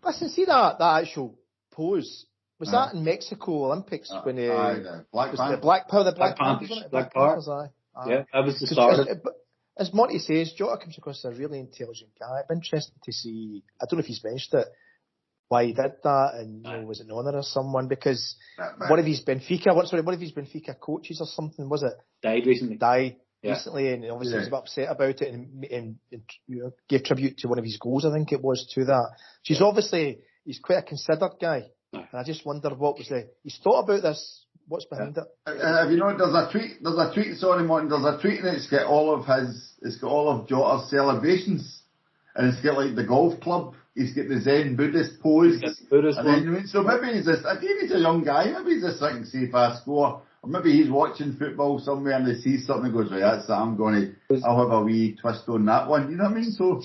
Listen, see that actual pose. Was that in Mexico Olympics when the Black Panthers? Yeah, that was the start. As Monty says, Jota comes across as a really intelligent guy. It'd be interesting to see. I don't know if he's mentioned it, why he did that, and was it in honour of someone? Because one of his Benfica coaches or something, was it? Died recently, and obviously he was upset about it and gave tribute to one of his goals, I think it was, to that. So he's quite a considered guy. And I just wonder what was he's thought about this, what's behind it. Have you know, there's a tweet, sorry Martin, there's a tweet and it's got all of Jota's celebrations, and it's got like the golf club, he's got the Zen Buddhist pose, so maybe he's just, if he's a young guy, maybe he's just thinking, see if I score, or maybe he's watching football somewhere and he sees something and goes, right, that's it, I'll have a wee twist on that one, you know what I mean? So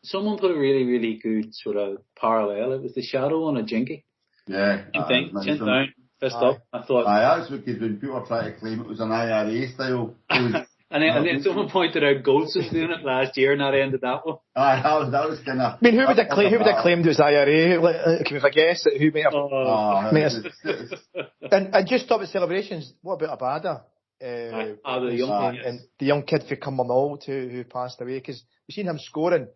someone put a really, really good sort of parallel. It was the shadow on a jinky. Yeah. Chin down, fist up. I thought. That's because when people try to claim it was an IRA style. and then someone pointed out Goats was doing it last year, and that ended that one. That was kind of. I mean, who would have claimed it was IRA? Can we guess it? Who may have? And just stop at celebrations. What about Abada? The young kid for Cumbernauld who passed away, because we've seen him scoring.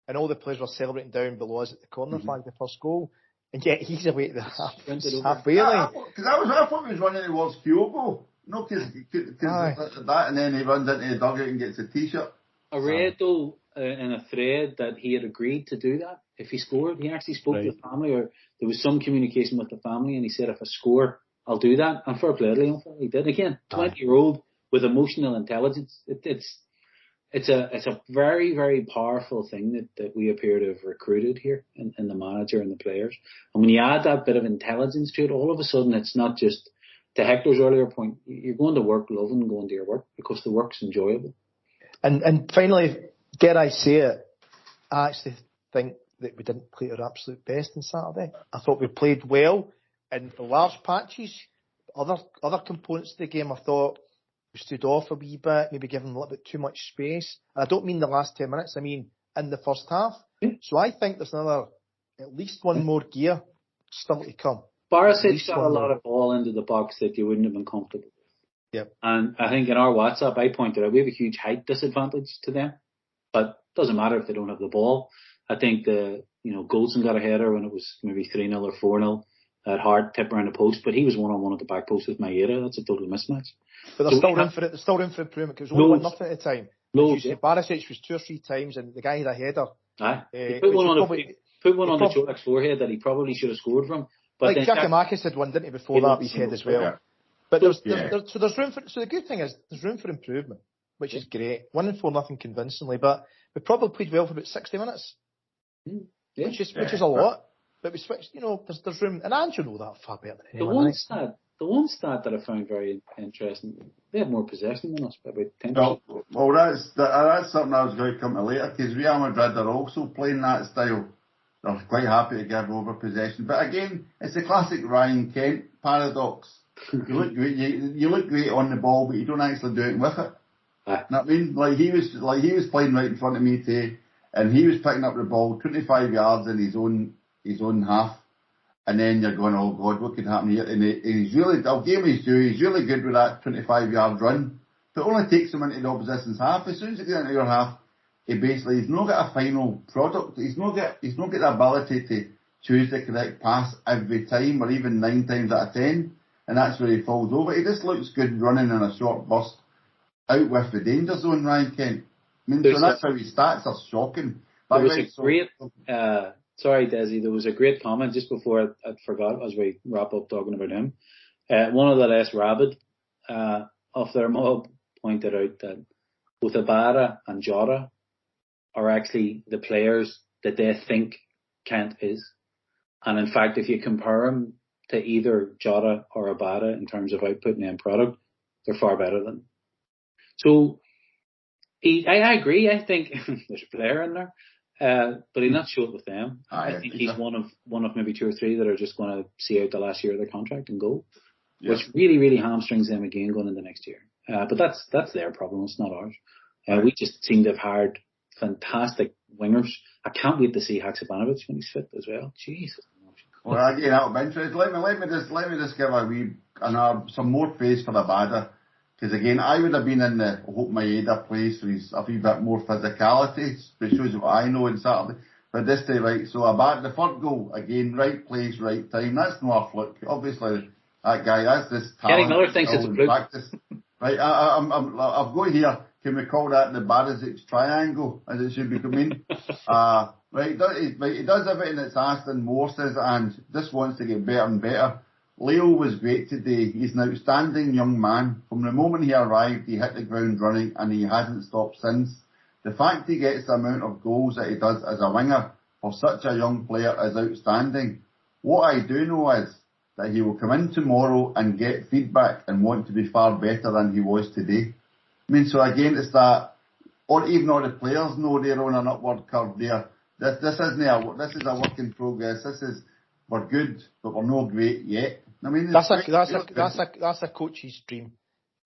And all the players were celebrating down below us at the corner flag, the first goal. And yet he's away at the halfway line. Because I thought he was running towards Kyogo. No, because that, and then he runs into the dugout and gets a t-shirt. I read, though, in a thread that he had agreed to do that if he scored. He actually spoke to the family, or there was some communication with the family, and he said, if I score, I'll do that. And fair play to him, he did. Again, 20-year-old with emotional intelligence. It's a very, very powerful thing that we appear to have recruited here in the manager and the players. And when you add that bit of intelligence to it, all of a sudden it's not just, to Hector's earlier point, you're going to work loving going to your work because the work's enjoyable. And finally, dare I say it, I actually think that we didn't play our absolute best on Saturday. I thought we played well in the large patches. Other components of the game, I thought we stood off a wee bit, maybe giving a little bit too much space. And I don't mean the last 10 minutes, I mean in the first half. So I think there's at least one more gear still to come. Barisic got a lot of ball into the box that you wouldn't have been comfortable with. Yep. And I think in our WhatsApp, I pointed out we have a huge height disadvantage to them. But it doesn't matter if they don't have the ball. I think Goldson got a header when it was maybe 3-0 or 4-0. At Hart, tip around the post, but he was one-on-one at the back post with Maeda. That's a total mismatch. But there's still room for it. There's still room for improvement because it was only 1-0 at the time. Barisic was 2 or 3 times, and the guy had a header. Put one on the Jotac's forehead that he probably should have scored from. But like Giacomakis had one, didn't he, before that, his head as well. Yeah. But there's room for. So the good thing is there's room for improvement, which is great. 1-4-0 convincingly, but we probably played well for about 60 minutes, which is a lot. But we switched, there's room, and Andrew know that far better than anyone. The one stat that I found very interesting, they had more possession than us by about 10%. Well, that's something I was going to come to later, because Real Madrid are also playing that style. They're quite happy to give over possession. But again, it's the classic Ryan Kent paradox. You look great on the ball, but you don't actually do it with it. You know what I mean? Like he was playing right in front of me today, and he was picking up the ball 25 yards in his own half, and then you're going, oh God, what could happen here? And he's really, I'll give him his due, he's really good with that 25-yard run, but it only takes him into the opposition's half. As soon as you get into your half, he's not got a final product, he's not got the ability to choose the correct pass every time, or even 9 times out of 10, and that's where he falls over. He just looks good running in a short burst out with the danger zone, Ryan Kent. I mean, so that's how his stats are shocking. There was a great Sorry, Desi, there was a great comment just before I forgot as we wrap up talking about him. One of the less rabid of their mob pointed out that both Abada and Jota are actually the players that they think Kent is. And in fact, if you compare him to either Jota or Abada in terms of output and end product, they're far better than him. So I agree. I think there's a player in there. But he's not short with them. I think he's one of maybe 2 or 3 that are just going to see out the last year of their contract and go, which really, really hamstrings them again going into next year. But that's their problem. It's not ours. We just seem to have hired fantastic wingers. I can't wait to see Haksabanovic when he's fit as well. Jesus. Well, again, that'll be interesting. Let me just give some more praise for Abada. Because again, I would have been in the Hope Maeda place for his a wee bit more physicality, which shows what I know on Saturday. But this day, right, so about the third goal, again, right place, right time. That's not a fluke. Obviously, that guy, that's just talent. Gary Miller thinks it's a fluke. Practice. Right, I've got here, can we call that the Barazic's triangle, as it should be coming? Right, he does everything that's asked and more, says, and just wants to get better and better. Leo was great today. He's an outstanding young man. From the moment he arrived, he hit the ground running and he hasn't stopped since. The fact he gets the amount of goals that he does as a winger for such a young player is outstanding. What I do know is that he will come in tomorrow and get feedback and want to be far better than he was today. I mean, so again, it's that, or even all the players know they're on an upward curve there. This is a work in progress. We're good, but we're not great yet. I mean, that's a coach's dream.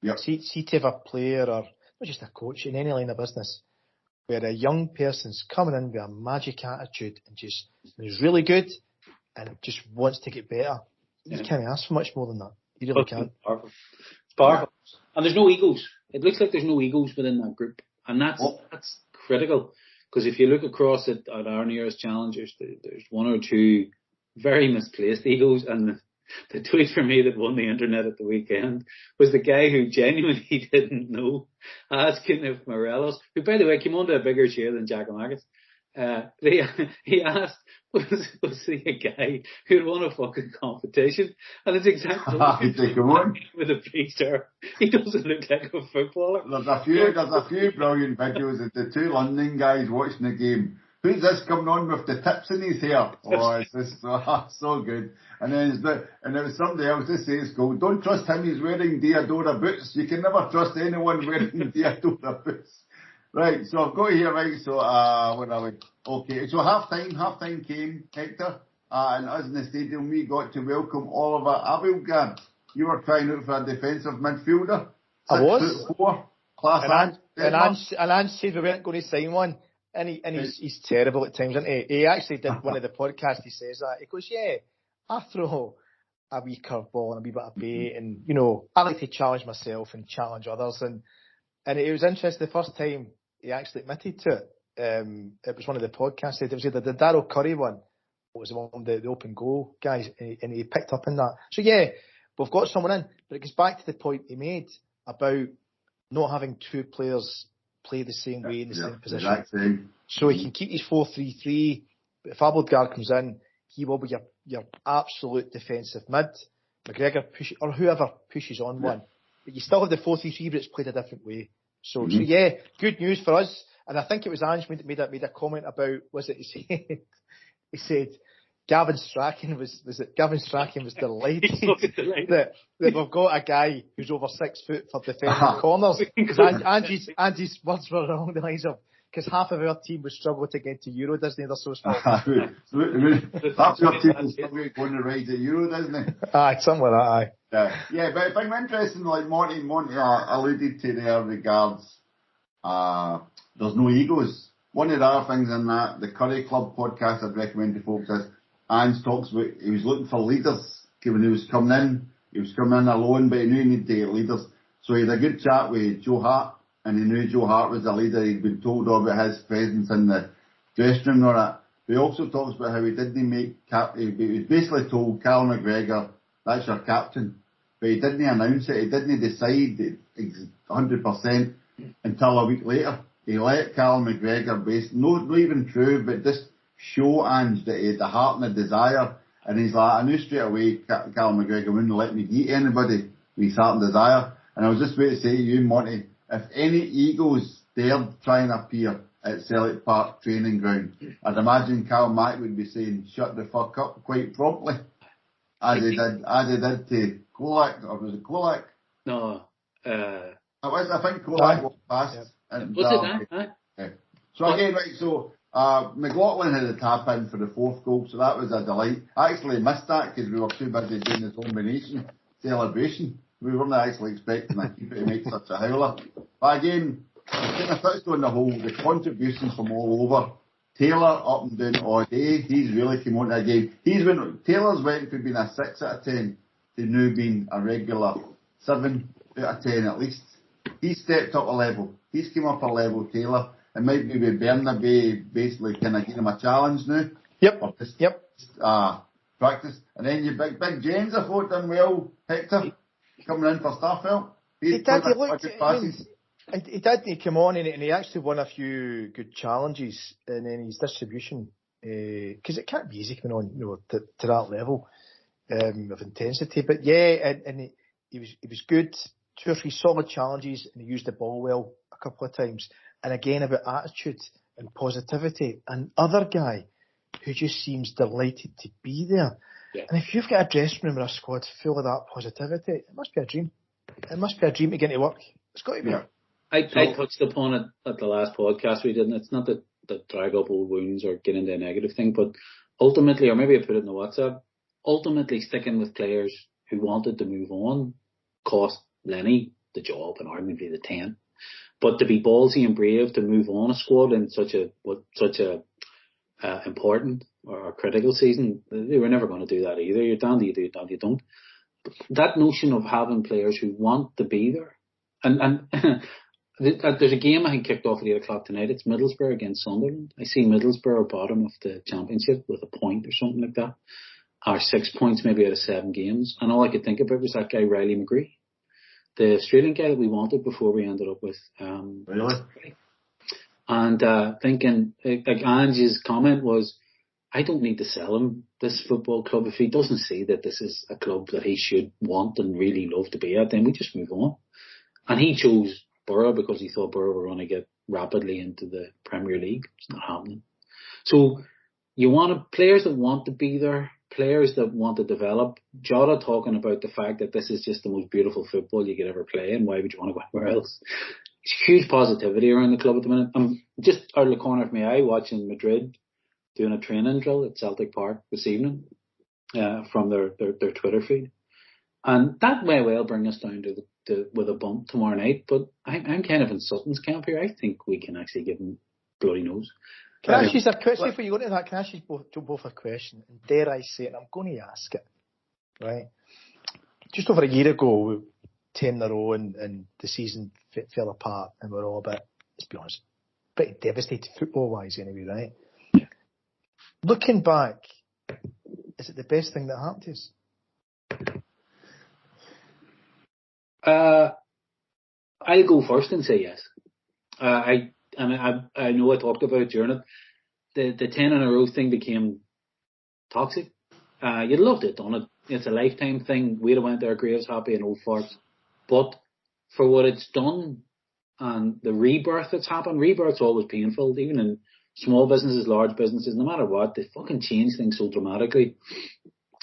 Yep. See to have a player, or not just a coach, in any line of business, where a young person's coming in with a magic attitude and just is really good and just wants to get better. You can't ask for much more than that. You really can't. It's powerful. And there's no egos. It looks like there's no egos within that group, and that's critical. Because if you look across at our nearest challengers, there's 1 or 2 very misplaced egos, and the tweet for me that won the internet at the weekend was the guy who genuinely didn't know, asking if Morelos, who by the way came onto a bigger chair than Giacomakis, he asked, was he a guy who'd won a fucking competition? And it's exactly with a priester. He doesn't look like a footballer. There's a few brilliant videos of the 2 London guys watching the game. Who's this coming on with the tips in his hair? Oh, it's just so good. And then there was somebody else that says, don't trust him, he's wearing Diadora boots. You can never trust anyone wearing Diadora boots. Right, so I've got here, right, so, where are we? Okay, so half-time came, Hector, and us in the stadium, we got to welcome Oliver Abelgard. You were trying out for a defensive midfielder. I was. 6'4", class and Ange said we weren't going to sign one. And he's terrible at times, isn't he? He actually did one of the podcasts, he says that. He goes, yeah, I throw a wee curveball and a wee bit of bait, and, I like to challenge myself and challenge others. And it was interesting, the first time he actually admitted to it. It was one of the podcasts, it was either the Darryl Curry one, or it was one of the open goal guys, and he picked up on that. So yeah, we've got someone in, but it goes back to the point he made about not having 2 players play the same way in the same position. Exactly. So he can keep his 4-3-3. But if Abelgard comes in, he will be your absolute defensive mid. McGregor or whoever pushes on one. But you still have the 4-3-3, but it's played a different way. So yeah, good news for us. And I think it was Ange made a comment about, he said Gavin Strachan was delighted that we've got a guy who's over 6 foot for defending corners. Ange's words were along the lines of, because half of our team would struggle to get to Euro, Disney. They're so small. Half your team would struggle going to ride at Euro, Disney. Aye, something like that, aye. Yeah, but if I'm interested, like Monty alluded to there regards, there's no egos. One of the other things in that, the Curry Club podcast I'd recommend to folks is, Ange talks about he was looking for leaders. When he was coming in alone, but he knew he needed to get leaders. So he had a good chat with Joe Hart, and he knew Joe Hart was a leader. He'd been told about his presence in the dressing room and all that. But he also talks about how he didn't he was basically told, Cal McGregor, that's your captain. But he didn't announce it, he didn't decide 100% until a week later. He let Cal McGregor, not even true, but just show, Ange, that he had the heart and the desire. And he's like, I knew straight away Callum McGregor wouldn't let me beat anybody with his heart and desire. And I was just about to say to you, Monty, if any egos dared try and appear at Celtic Park training ground, I'd imagine Cal Mack would be saying, shut the fuck up quite promptly. As he did to Kolak, or was it Kolak? No. I think Kolak walked past. Yeah. And, was it that? Yeah. So again, right, so McLaughlin had a tap in for the fourth goal, so that was a delight. I actually missed that because we were too busy doing the combination celebration. We weren't actually expecting a keeper to make such a howler. But again, kind of touched on the whole, the contributions from all over. Taylor up and down all day, he's really come on to a game. Taylor's went from being a 6 out of 10 to now being a regular 7 out of 10 at least. He's stepped up a level. He's come up a level, Taylor. It might be with Bernabé basically kind of giving him a challenge now. Yep. Practice. And then your big James, I thought, done well. Hector, coming in for Starfelt. He did. He came on and he actually won a few good challenges, and then his distribution, because it can't be easy coming on, to that level of intensity. But yeah, and he was good. 2 or 3 solid challenges, and he used the ball well a couple of times. And again, about attitude and positivity. Another guy who just seems delighted to be there. Yeah. And if you've got a dressing room or a squad full of that positivity, it must be a dream. It must be a dream to get into work. It's got to be. Yeah. I touched upon it at the last podcast we did, and it's not that drag up old wounds or get into a negative thing, but ultimately, or maybe I put it in the WhatsApp, ultimately sticking with players who wanted to move on cost Lenny the job and arguably the 10. But to be ballsy and brave to move on a squad in such a important or critical season, they were never going to do that either. You're down to you do, you're down to you don't. But that notion of having players who want to be there, and there's a game I think kicked off at 8 o'clock tonight. It's Middlesbrough against Sunderland. I see Middlesbrough bottom of the championship with a point or something like that, or 6 points maybe out of 7 games, and all I could think about was that guy Riley McGree, the Australian guy that we wanted before we ended up with. Really? And thinking, like Ange's comment was, I don't need to sell him this football club. If he doesn't see that this is a club that he should want and really love to be at, then we just move on. And he chose Borough because he thought Borough were going to get rapidly into the Premier League. It's not happening. So you want players that want to be there, players that want to develop. Jota talking about the fact that this is just the most beautiful football you could ever play, and why would you want to go anywhere else? It's huge positivity around the club at the minute. I'm just out of the corner of my eye watching Madrid doing a training drill at Celtic Park this evening from their Twitter feed. And that may well bring us down to with a bump tomorrow night, but I'm kind of in Sutton's camp here. I think we can actually give them bloody nose. Can I ask you a question before you go into that? Can I ask you both a question? And dare I say it, and I'm going to ask it, right? Just over a year ago, 10 in a row and the season fell apart and we're all a bit, let's be honest, pretty devastated football-wise anyway, right? Yeah. Looking back, is it the best thing that happened to us? I'll go first and say yes. I know I talked about it during it. The 10 in a row thing became toxic. You'd loved it, done it. It's a lifetime thing. We'd have went to our graves happy and old farts. But for what it's done and the rebirth that's happened, rebirth's always painful, even in small businesses, large businesses, no matter what, they fucking change things so dramatically.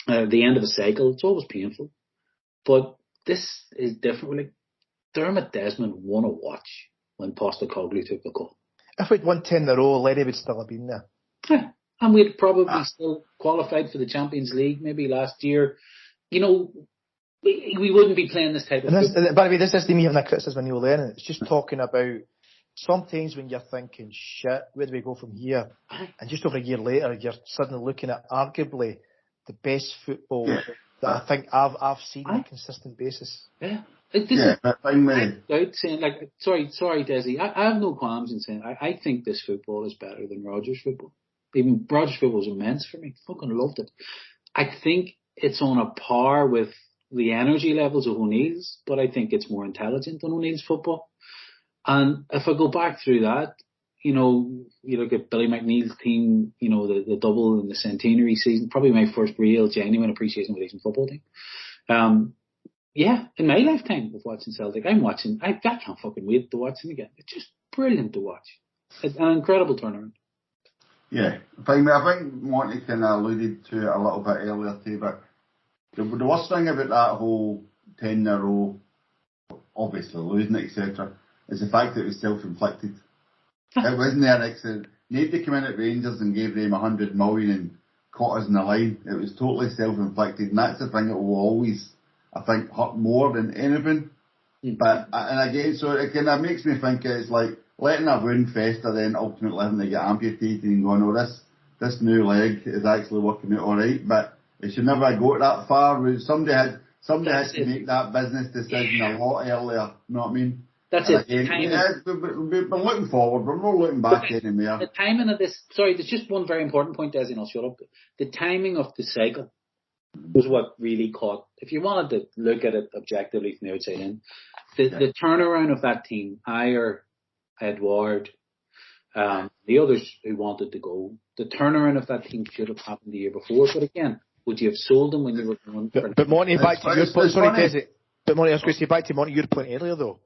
The end of a cycle, it's always painful. But this is different. Like, Dermot Desmond won a watch when Postecoglou took the call. If we'd won 10 in a row, Lenny would still have been there. Yeah. And we'd probably still qualified for the Champions League maybe last year. You know, we wouldn't be playing this type of football. By the way, this isn't me having a criticism of Neil Lennon. It's just talking about sometimes when you're thinking, shit, where do we go from here? And just over a year later, you're suddenly looking at arguably the best football that I think I've seen on a consistent basis. Yeah. Saying, like, sorry, Desi. I have no qualms in saying I think this football is better than Rogers' football. Even Rogers' football was immense for me. Fucking loved it. I think it's on a par with the energy levels of O'Neill's, but I think it's more intelligent than O'Neill's football. And if I go back through that, you look at Billy McNeil's team, the double in the centenary season, probably my first real genuine appreciation of a decent football team. In my lifetime of watching Celtic, I can't fucking wait to watch them again. It's just brilliant to watch. It's an incredible turnaround. Yeah, I think Monty kind of alluded to it a little bit earlier too, but the worst thing about that whole 10 in a row, obviously losing, etc., is the fact that it was self-inflicted. It wasn't there an accident. Nobody came in at Rangers and gave them 100 million and caught us in the line. It was totally self-inflicted, and that's the thing that will always, I think, hurt more than anything. But, and again, so it kind of makes me think it's like letting a wound fester, then ultimately having to get amputated and going, oh, this new leg is actually working out alright, but it should never go that far. Somebody has to make that business decision a lot earlier, you know what I mean? That's and it. Again, we're looking forward, we're not looking back anymore. The timing of this, sorry, there's just one very important point, Des, and I'll shut up. The timing of the cycle was what really caught, if you wanted to look at it objectively from the outside in, the turnaround of that team, Ayer, Edouard, the others who wanted to go, the turnaround of that team should have happened the year before. But again, would you have sold them when you were going for But Monty, back to your point, sorry, Desi. But Monty, I was going to say back to Monty, your point earlier though.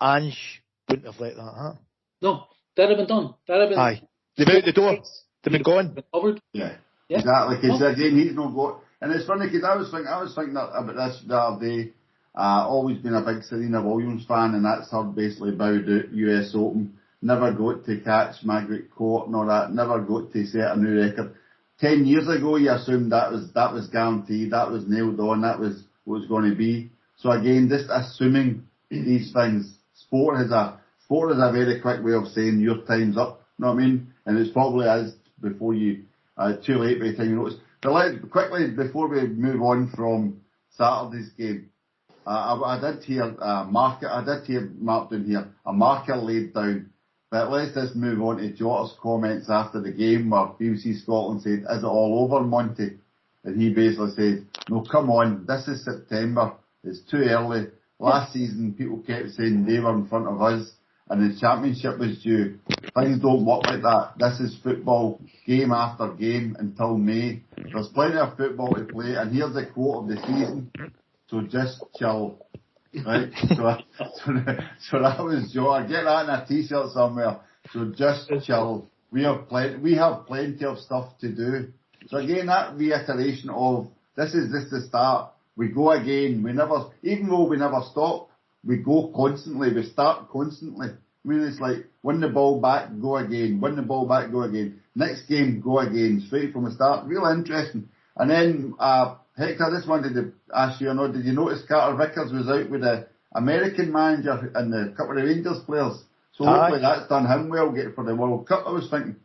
Ange wouldn't have let that happen. No, that'd have been done. That'd have been. Aye. They've been out the door. They've been gone. Covered. Yeah. Exactly. Because again, he's not got. And it's funny because I was thinking about this the other day. Always been a big Serena Williams fan, and that's her basically bowed out US Open. Never got to catch Margaret Court nor that. Never got to set a new record. 10 years ago, you assumed that was guaranteed. That was nailed on. That was what it was going to be. So again, just assuming these things. Sport is a very quick way of saying your time's up. You know what I mean? And it's probably as before you too late by the time you notice. But quickly before we move on from Saturday's game, I did hear marked down here a marker laid down. But let's just move on to Jota's comments after the game where BBC Scotland said, "Is it all over, Monty?" And he basically said, "No, come on, this is September. It's too early. Last season, people kept saying they were in front of us and the championship was due. Things don't work like that. This is football, game after game until May. There's plenty of football to play, and here's the quote of the season. So just chill." Right? So that was Jota. Get that in a t-shirt somewhere. So just chill. We have plenty of stuff to do. So again, that reiteration of this is the start. We go again. Even though we never stop, we go constantly. We start constantly. I mean, it's like win the ball back, go again. Win the ball back, go again. Next game, go again. Straight from the start. Real interesting. And then, Hector, I just wanted to ask you, did you notice Carter Vickers was out with the American manager and a couple of Rangers players? So hopefully that's done him well, get for the World Cup, I was thinking.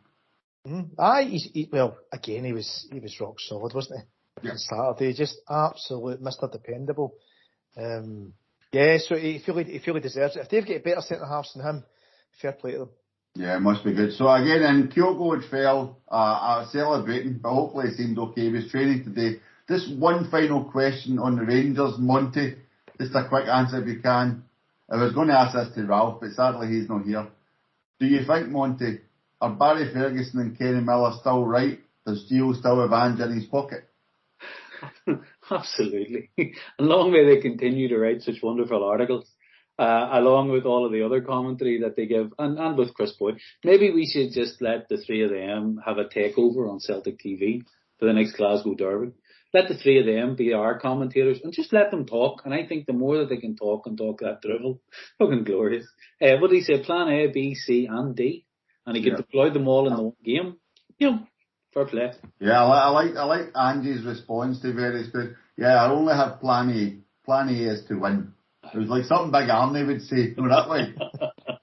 Well, again, he was rock solid, wasn't he? Yeah. Saturday, just absolute Mr. Dependable. So he fully deserves it. If they've got better centre halves than him, fair play to them. Yeah, it must be good. So again, in Kyogo and Fell are celebrating, but hopefully he seemed okay. He was training today. Just one final question on the Rangers, Monty. Just a quick answer if you can. I was going to ask this to Ralph, but sadly he's not here. Do you think, Monty, are Barry Ferguson and Kenny Miller still right? Does Gio still have Ange in his pocket? Absolutely. And long may they continue to write such wonderful articles, along with all of the other commentary that they give, and with Chris Boyd. Maybe we should just let the three of them have a takeover on Celtic TV for the next Glasgow Derby. Let the three of them be our commentators and just let them talk. And I think the more that they can talk that drivel, fucking glorious. What did he say? Plan A, B, C, and D. And he can deploy them all in the one game. Fair play. Yeah, I like Ange's response to various questions. Yeah, I only have plan A. Plan A is to win. It was like something Big Arnie would say. You know that way?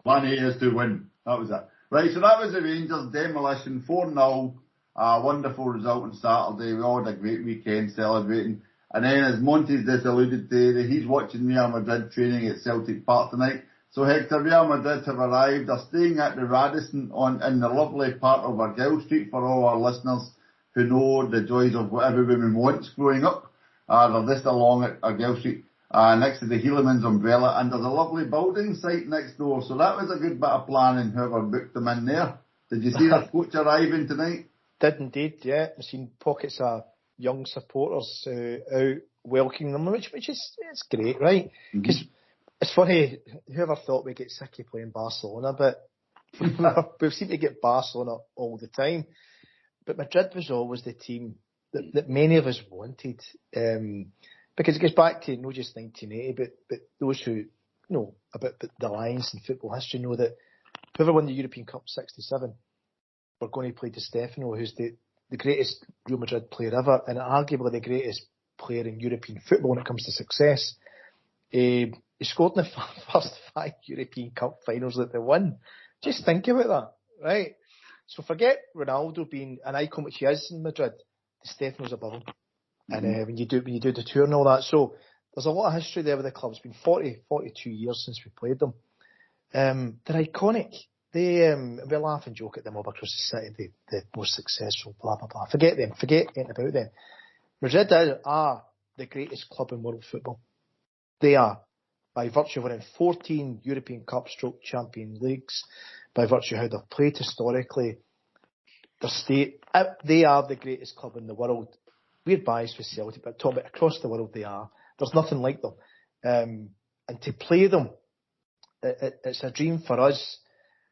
Plan A is to win. That was it. Right, so that was the Rangers demolition, 4-0. Wonderful result on Saturday. We all had a great weekend celebrating. And then, as Monty's just alluded to, he's watching Real Madrid training at Celtic Park tonight. So Hector, Real Madrid have arrived. They're staying at the Radisson in the lovely part of Argyle Street for all our listeners who know the joys of what every woman wants growing up. They're just along at Argyle Street. next to the Helaman's umbrella under the lovely building site next door. So that was a good bit of planning, whoever booked them in there. Did you see that coach arriving tonight? Did indeed, yeah. I've seen pockets of young supporters out welcoming them, which is it's great, right? Because it's funny, whoever thought we'd get sick of playing Barcelona, but we seem to get Barcelona all the time. But Madrid was always the team that many of us wanted. Because it goes back to not just 1980, but those who know about the lines in football history know that whoever won the European Cup 67 were going to play Di Stefano, who's the greatest Real Madrid player ever, and arguably the greatest player in European football when it comes to success. He scored in the first 5 European Cup finals that they won. Just think about that, right? So forget Ronaldo being an icon, which he is in Madrid. Di Stefano's above him. And when you do the tour and all that, so there's a lot of history there with the club. It's been 42 years since we played them. They're iconic. We laugh and joke at them all across the city, the most successful, blah blah blah. Forget them. Forget anything about them. Madrid are the greatest club in world football. They are, by virtue of winning 14 European Cup / Champions Leagues, by virtue of how they've played historically, their state. They are the greatest club in the world. We're biased with Celtic, but talking about across the world they are. There's nothing like them. And to play them, it's a dream for us.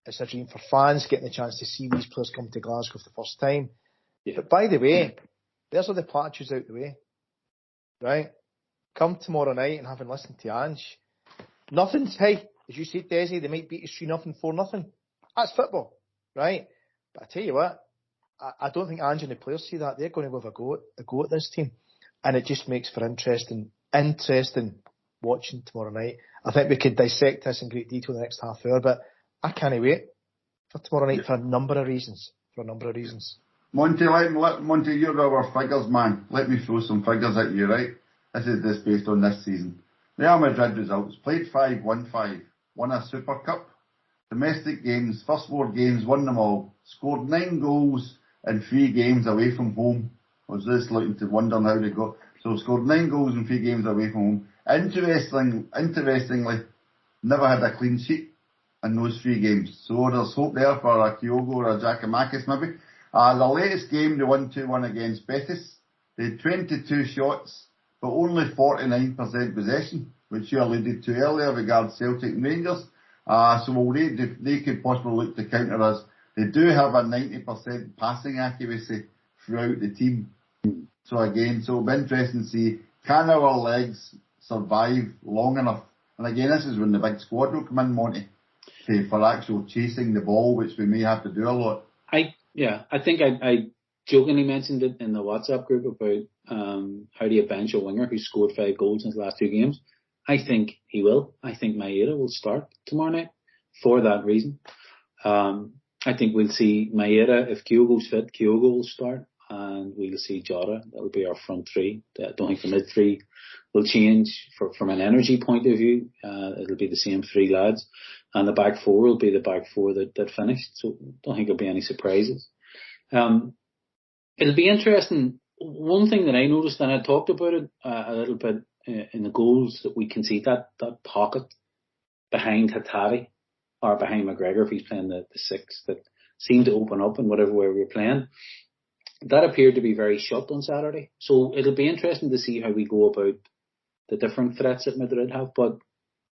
It's a dream for fans, getting the chance to see these players come to Glasgow for the first time. Yeah. But by the way, there's all the platitudes out the way. Right? Come tomorrow night and having listened to Ange, nothing's, hey, as you said, Desi, they might beat us 3-0, 4-0. That's football. Right? But I tell you what, I don't think Ange and the players see that. They're going to have a go at this team. And it just makes for interesting watching tomorrow night. I think we could dissect this in great detail in the next half hour, but I can't wait for tomorrow night for a number of reasons. Monty, Monty, you're our figures man. Let me throw some figures at you, right? This is based on this season. Real Madrid results. Played 5, won 5. Won a Super Cup. Domestic games, first 4 games, won them all. Scored 9 goals in 3 games away from home. I was just looking to wonder how they got. So scored 9 goals in 3 games away from home. Interestingly, never had a clean sheet in those 3 games. So there's hope there for a Kyogo or a Giacomakis maybe. The latest game they won 2-1 against Betis. They had 22 shots, but only 49% possession, which you alluded to earlier regarding Celtic and Rangers. So they could possibly look to counter us. They do have a 90% passing accuracy throughout the team. So again, it'll be interesting to see, can our legs survive long enough? And again, this is when the big squad will come in, Monty, for actual chasing the ball, which we may have to do a lot. I think I jokingly mentioned it in the WhatsApp group about how do you bench a winger who scored 5 goals in his last 2 games. I think he will. I think Maeda will start tomorrow night for that reason. I think we'll see Maeda, if Kyogo's fit, Kyogo will start, and we'll see Jota. That'll be our front 3. I don't think the mid 3 will change from an energy point of view. It'll be the same 3 lads, and the back 4 will be the back 4 that finished. So I don't think there'll be any surprises. It'll be interesting. One thing that I noticed, and I talked about it a little bit in the goals, that we can see that pocket behind Hattari or behind McGregor if he's playing the 6 that seemed to open up in whatever way we were playing. That appeared to be very shut on Saturday. So it'll be interesting to see how we go about the different threats that Madrid have. But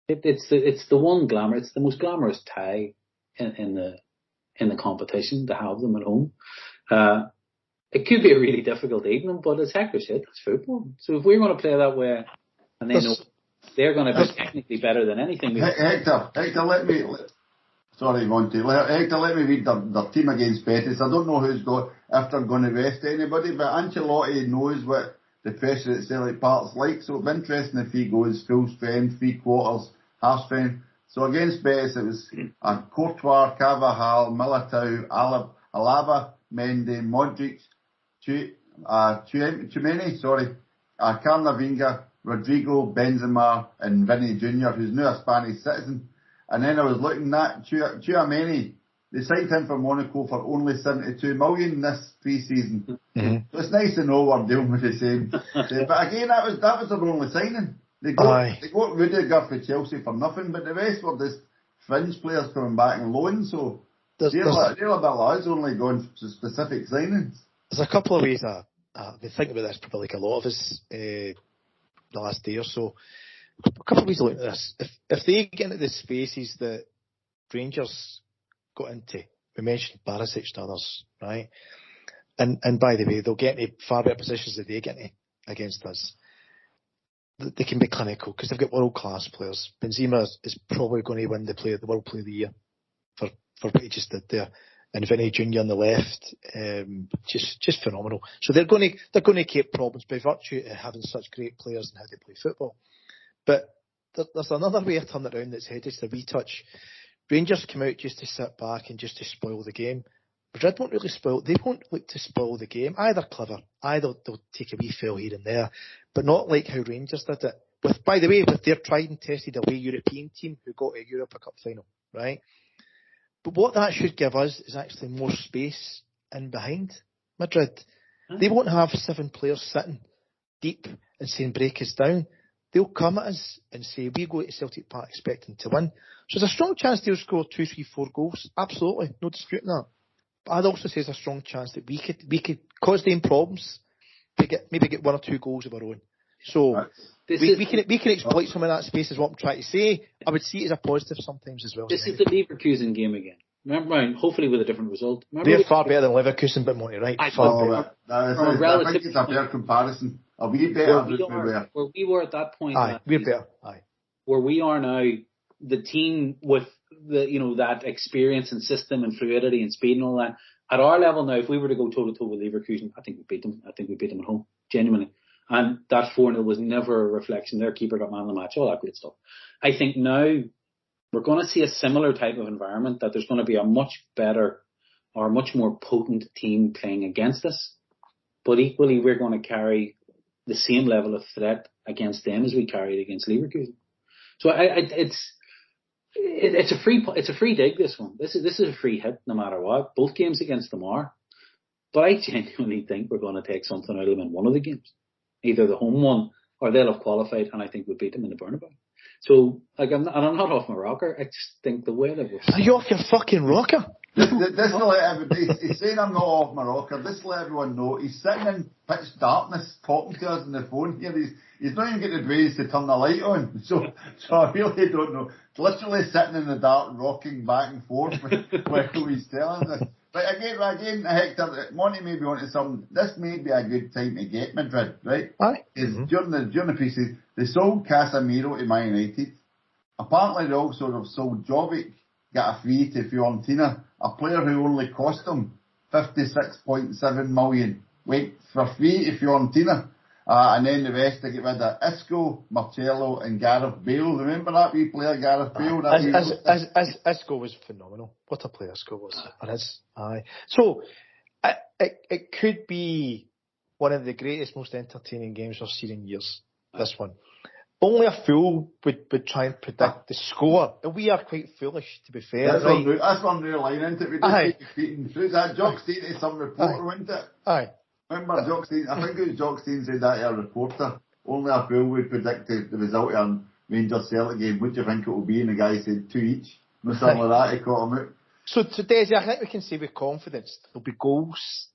it's the one glamour. It's the most glamorous tie in the competition to have them at home. It could be a really difficult evening, but as Hector said, it's football. So if we're going to play that way, and they know they're going to be technically better than anything. Hector, let me read the team against Betis. I don't know if they're going to rest anybody, but Ancelotti knows what the pressure at Celtic Park's like, so it'll be interesting if he goes full strength, 3/4, half strength. So against Betis, it was Courtois, Carvajal, Militao, Alaba, Mendy, Modric, Tchouaméni, Camavinga, Rodrigo, Benzema, and Vinny Jr., who's now a Spanish citizen. And then I was looking at Tchouaméni. They signed him for Monaco for only 72 million this pre-season. Mm-hmm. So it's nice to know we're dealing with the same. But again, that was their only signing. They got Rudiger for Chelsea for nothing, but the rest were just fringe players coming back on loan, so they're a bit lads only going to specific signings. There's a couple of ways I've been thinking about this, probably like a lot of us the last day or so. A couple of ways of looking at this. If they get into the spaces that Rangers got into, we mentioned Barisic and others, right? And by the way, they'll get into far better positions than they get into against us. They can be clinical because they've got world-class players. Benzema is probably going to win the World Player of the Year for what he just did there. And Vinny Jr. on the left, just phenomenal. So they're going to create problems by virtue of having such great players and how they play football. But there's another way of turning it around that's headed to the retouch. Rangers come out just to sit back and just to spoil the game. Madrid won't really spoil. They won't look to spoil the game. Either clever, either they'll take a wee fell here and there, but not like how Rangers did it. By the way, with their tried and tested away European team who got a Europa Cup final, right? But what that should give us is actually more space in behind Madrid. They won't have 7 players sitting deep and saying break us down. They'll come at us and say we go to Celtic Park expecting to win. So there's a strong chance they'll score 2, 3, 4 goals. Absolutely, no disputing that. But I'd also say there's a strong chance that we could cause them problems. Maybe get 1 or 2 goals of our own. So we can exploit some of that space, is what I'm trying to say. I would see it as a positive sometimes as well. This is the Leverkusen game again. Remember, hopefully with a different result. They're far better than Leverkusen, but Monty, right? I think it's a fair comparison. Are we better than we were? Where we were at that point. We're better. Where we are now, the team with that experience and system and fluidity and speed and all that. At our level now, if we were to go toe-to-toe with Leverkusen, I think we beat them. I think we beat them at home, genuinely. And that 4-0 was never a reflection. Their keeper got man of the match, all that great stuff. I think now we're going to see a similar type of environment, that there's going to be a much better or much more potent team playing against us. But equally, we're going to carry the same level of threat against them as we carried against Leverkusen. So it's a free dig, this one. This is a free hit no matter what. Both games against them are. But I genuinely think we're going to take something out of them in one of the games. Either the home one, or they'll have qualified, and I think we'll beat them in the Bernabeu. So, I'm not off my rocker. I just think the way that we're... Are you off your fucking rocker? This will let everybody... He's saying I'm not off my rocker. This will let everyone know. He's sitting in pitch darkness talking to us on the phone here. He's not even getting the brains to turn the light on. So I really don't know. Literally sitting in the dark, rocking back and forth while he's telling us. But again, Hector, Monty may be onto something. This may be a good time to get Madrid, right? Aye. During the pieces, they sold Casemiro to Man United. Apparently, they also have sold Jovic, got a fee to Fiorentina, a player who only cost them 56.7 million. Went for free to Fiorentina. And then the rest, they get rid of Isco, Marcelo and Gareth Bale. Remember that wee player, Gareth Bale? Isco was phenomenal. What a player Isco was. Aye. So, it could be one of the greatest, most entertaining games we've seen in years, this one. Only a fool would try and predict the score. And we are quite foolish, to be fair. That's one real line, isn't it? We just keep beating. Who's that? Jock Stein, some reporter, wasn't it? Aye. Remember Jock Stein? I think it was Jock Stein said that to a reporter. Only a fool would predict the result of a Rangers Celtic game. What do you think it will be? And the guy said 2 each. No something like that. He caught him out. So Desi, I think we can say with confidence there'll be goals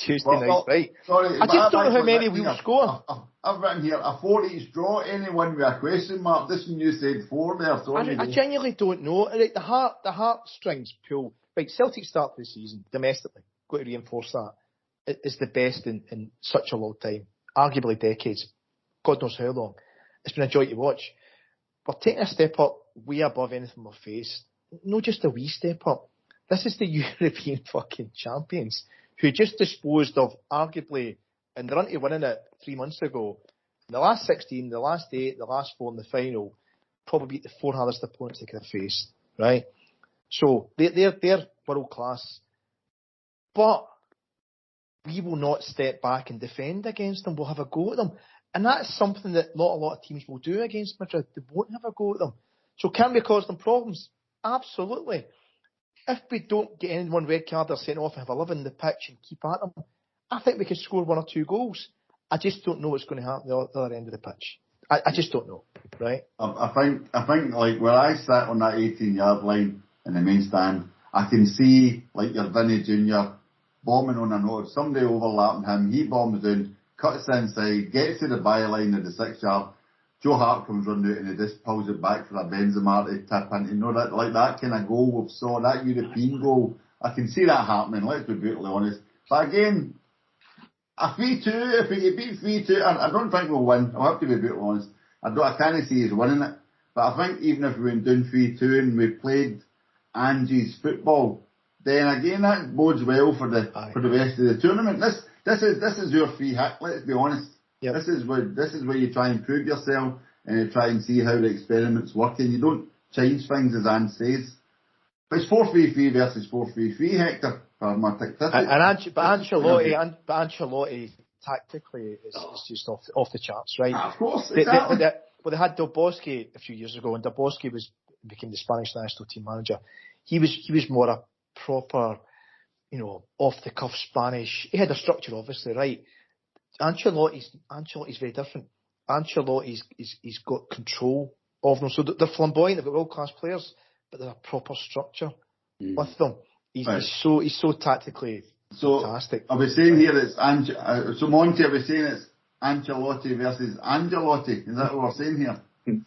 Tuesday night, right? Sorry, I just don't know how many we'll score. I've written here a 4 each draw. Anyone with a question mark? This one you said 4 there. So I genuinely don't know. Right, the heartstrings pull. Right, Celtic start the season domestically. Got to reinforce that. It is the best in such a long time, arguably decades. God knows how long. It's been a joy to watch. We're taking a step up way above anything we've faced. Not just a wee step up. This is the European fucking champions who just disposed of, arguably, and they're into winning it 3 months ago. In the last 16, the last 8, the last 4 in the final, probably beat the 4 hardest opponents they could have faced, right? So they're world class. But we will not step back and defend against them. We'll have a go at them. And that's something that not a lot of teams will do against Madrid. They won't have a go at them. So can we cause them problems? Absolutely. If we don't get anyone red card or sent off and have a live in the pitch and keep at them, I think we could score 1 or 2 goals. I just don't know what's going to happen at the other end of the pitch. I just don't know, right? I think like where I sat on that 18-yard line in the main stand, I can see like your Vinny Junior bombing on a note, somebody overlapping him, he bombs down, cuts inside, gets to the byline of the 6-yard. Joe Hart comes running out and he just pulls it back for a Benzema to tip in. You know, that like that kind of goal we've saw, that European goal, I can see that happening, let's be brutally honest. But again, a 3-2, if we beat 3-2, I don't think we'll win. I'll have to be brutally honest. I can't see us winning it. But I think even if we went down 3-2 and we played Angie's football, then again that bodes well for the rest of the tournament. This is your free hit, let's be honest. Yep. This is where you try and prove yourself and you try and see how the experiment's working. You don't change things as Ange says. But it's 4-3-3 versus 4-3-3, Hector. Ancelotti tactically is just off the charts, right? Of course, exactly. They had Del Bosque a few years ago, and Del Bosque became the Spanish national team manager. He was more a proper, off the cuff Spanish. He had a structure, obviously, right? Ancelotti's very different. Ancelotti's he's got control of them, so they're flamboyant. They've got world class players, but there's a proper structure with them. He's so tactically fantastic. Are we saying here it's so Monty? Are we saying it's Ancelotti versus Angelotti? Is that what we're saying here?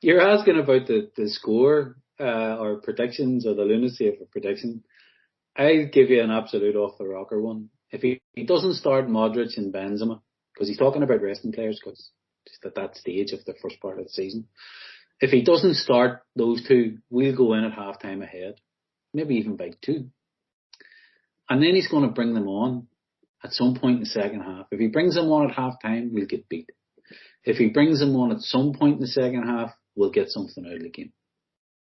You're asking about the score or predictions or the lunacy of a prediction. I'll give you an absolute off the rocker one. If he doesn't start Modric and Benzema, because he's talking about resting players, because just at that stage of the first part of the season, if he doesn't start those two, we'll go in at half-time ahead, maybe even by 2. And then he's going to bring them on at some point in the second half. If he brings them on at half-time, we'll get beat. If he brings them on at some point in the second half, we'll get something out of the game.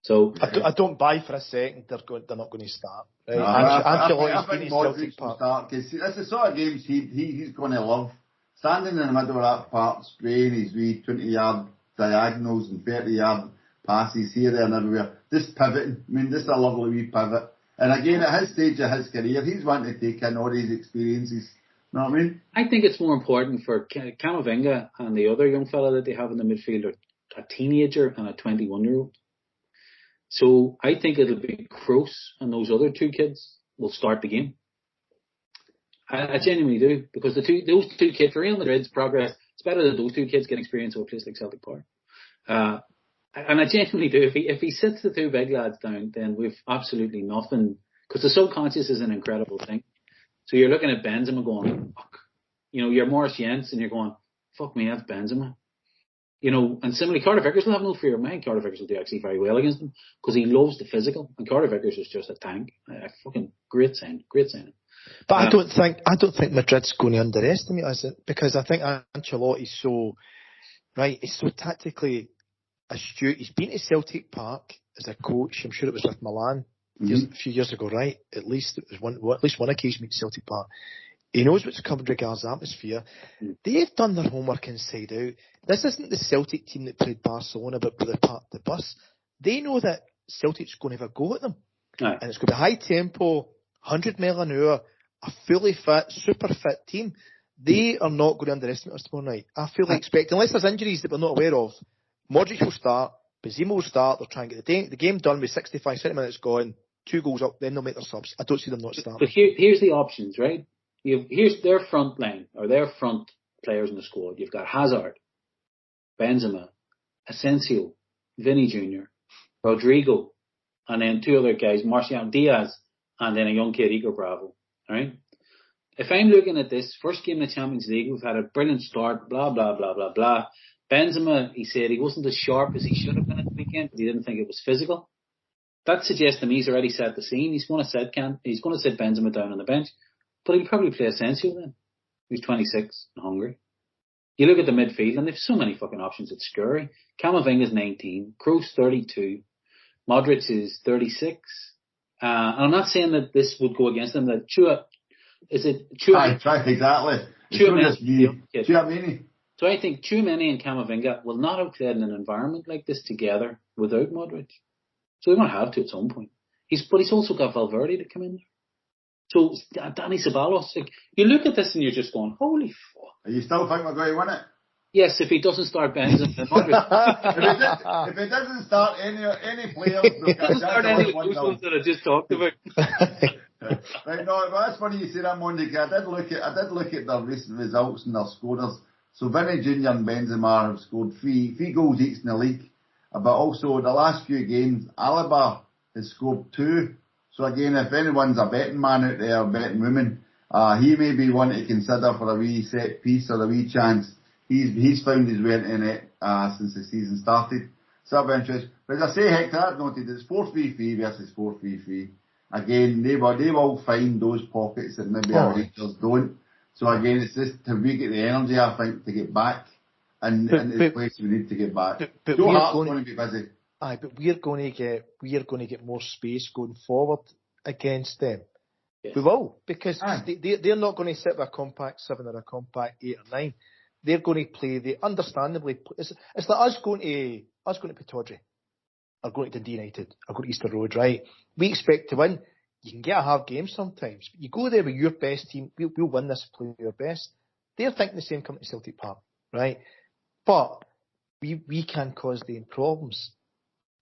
So I don't buy for a second they're not going to start. Right? I think Modric will start, because that's the sort of games he's going to love. Standing in the middle of that park, spraying his wee 20-yard diagonals and 30-yard passes here, there and everywhere. Just pivoting. I mean, just a lovely wee pivot. And again, at his stage of his career, he's wanting to take in all these experiences. You know what I mean? I think it's more important for Camavinga and the other young fella that they have in the midfield, a teenager and a 21-year-old. So I think it'll be Kroos and those other 2 kids will start the game. I genuinely do, because those 2 kids, for Real Madrid's progress, it's better that those 2 kids get experience at a place like Celtic Park. And I genuinely do. If he sits the 2 big lads down, then we've absolutely nothing, because the subconscious is an incredible thing. So you're looking at Benzema going, fuck. You're Morris Jens and you're going, fuck me, that's Benzema. And similarly, Carter Vickers will have no fear of mine. Carter Vickers will do actually very well against him because he loves the physical, and Carter Vickers is just a tank. A fucking great signing. But I don't think Madrid's going to underestimate us, because I think Ancelotti's he's so tactically astute. He's been to Celtic Park as a coach. I'm sure it was with Milan a few years ago, right? At least it was at least one occasion at Celtic Park. He knows what's coming regards atmosphere. They've done their homework inside out. This isn't the Celtic team that played Barcelona but they parked the bus. They know that Celtic's going to have a go at them. And it's going to be high tempo, 100 mile an hour, a fully fit, super fit team. They are not going to underestimate us tomorrow night. I fully expect, unless there's injuries that we're not aware of, Modric will start, Benzema will start, they'll try and get the game done with 65, 70 minutes gone, 2 goals up, then they'll make their subs. I don't see them not starting. But here's the options, right? Here's their front line, or their front players in the squad. You've got Hazard, Benzema, Asensio, Vinny Jr., Rodrigo, and then 2 other guys, Martial Diaz, and then a young kid, Iker Bravo. Right? If I'm looking at this first game in the Champions League, we've had a brilliant start, blah, blah, blah, blah, blah. Benzema, he said he wasn't as sharp as he should have been at the weekend, but he didn't think it was physical. That suggests to me he's already set the scene. He's going to sit Benzema down on the bench. But he'll probably play Asensio then. He's 26 and hungry. You look at the midfield, and they've so many fucking options. It's scary. Camavinga's 19. Kroos 32. Modric is 36. And I'm not saying that this would go against them. That Chua. Exactly. Chouameni. So I think Chouameni and Camavinga will not have played in an environment like this together without Modric. So they're going to have to at some point. But he's also got Valverde to come in there. So, Dani Ceballos, you look at this and you're just going, holy fuck. You still think we're going to win it? Yes, if he doesn't start Benzema. If he doesn't start any players, doesn't start any of those ones that I just talked about. Right, no, but that's funny you say that, Monday. I did look at their recent results and their scorers. So Vinny Junior and Benzema have scored three goals each in the league. But also the last few games, Alaba has scored 2. So again, if anyone's a betting man out there, a betting woman, he may be one to consider for a wee set piece or a wee chance. He's found his way into net since the season started. So that'll be interesting. But as I say, Hector, I've noted it's 4-3-3 versus 4-3-3. Again, they will find those pockets that maybe our Rangers don't. So again, it's just to we get the energy, I think, to get back and into the place we need to get back. But Joe Hart's going to be busy. Aye, but we're going to get more space going forward against them. Yes. We will, because they're not going to sit with a compact 7 or a compact 8 or 9. They're going to play. They understandably. It's like us going to Pittodrie, or going to Dundee United, or going to Easter Road, right? We expect to win. You can get a hard game sometimes, but you go there with your best team. We'll win this, play your best. They're thinking the same coming to Celtic Park, right? But we can cause them problems,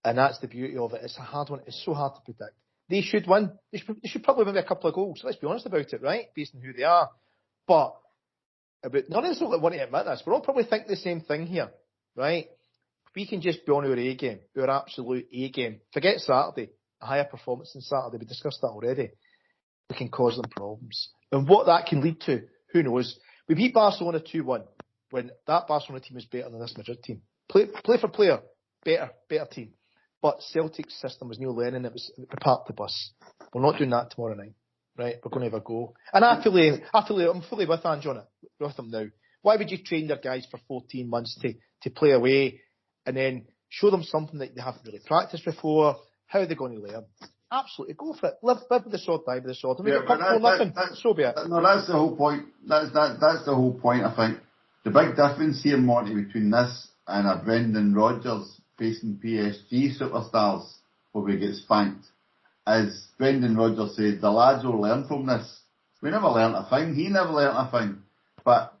and that's the beauty of it. It's a hard one. It's so hard to predict. They should win. They should probably win a couple of goals. Let's be honest about it, right? Based on who they are, but. But none of us want to admit this. We're all probably thinking the same thing here, right? If we can just be on our A game, our absolute A game. Forget Saturday, a higher performance than Saturday. We discussed that already. We can cause them problems. And what that can lead to, who knows? We beat Barcelona 2-1 when that Barcelona team is better than this Madrid team. Play for player, better team. But Celtic's system was Neil Lennon. It was parked the bus. We're not doing that tomorrow night. Right, we're going to have a go. And I'm fully with Ange on it, with them now. Why would you train their guys for 14 months to play away and then show them something that they haven't really practiced before? How are they going to learn? Absolutely, go for it. Live with the sword, die with the sword. And so be it. No, that's the whole point. That's the whole point, I think. The big difference here, Monty, between this and a Brendan Rodgers facing PSG superstars where we get spanked. As Brendan Rodgers said, the lads will learn from this. We never learnt a thing. He never learnt a thing. But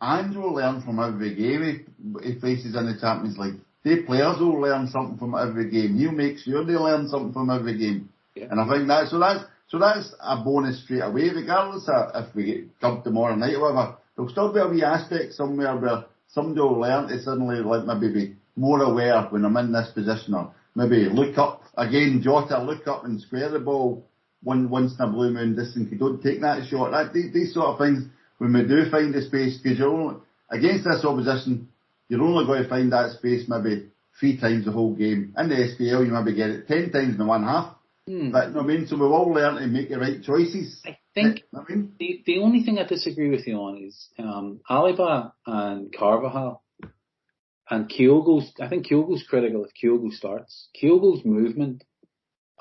Ange will learn from every game he faces in the Champions League. The players will learn something from every game. He'll make sure they learn something from every game. Yeah. And I think that's a bonus straight away, regardless of if we get dubbed tomorrow night or whatever. There'll still be a wee aspect somewhere where somebody will learn to suddenly maybe be more aware when I'm in this position, or maybe look up again, Jota, look up and square the ball once in a blue moon distance. You don't take that shot. These sort of things, when we do find the space, because against this opposition, you're only going to find that space maybe 3 times the whole game. In the SPL, you maybe get it 10 times in the one half. But so we've all learned to make the right choices. I think the only thing I disagree with you on is Alaba and Carvajal. And I think Kyogo's critical if Kyogo starts. Kyogo's movement,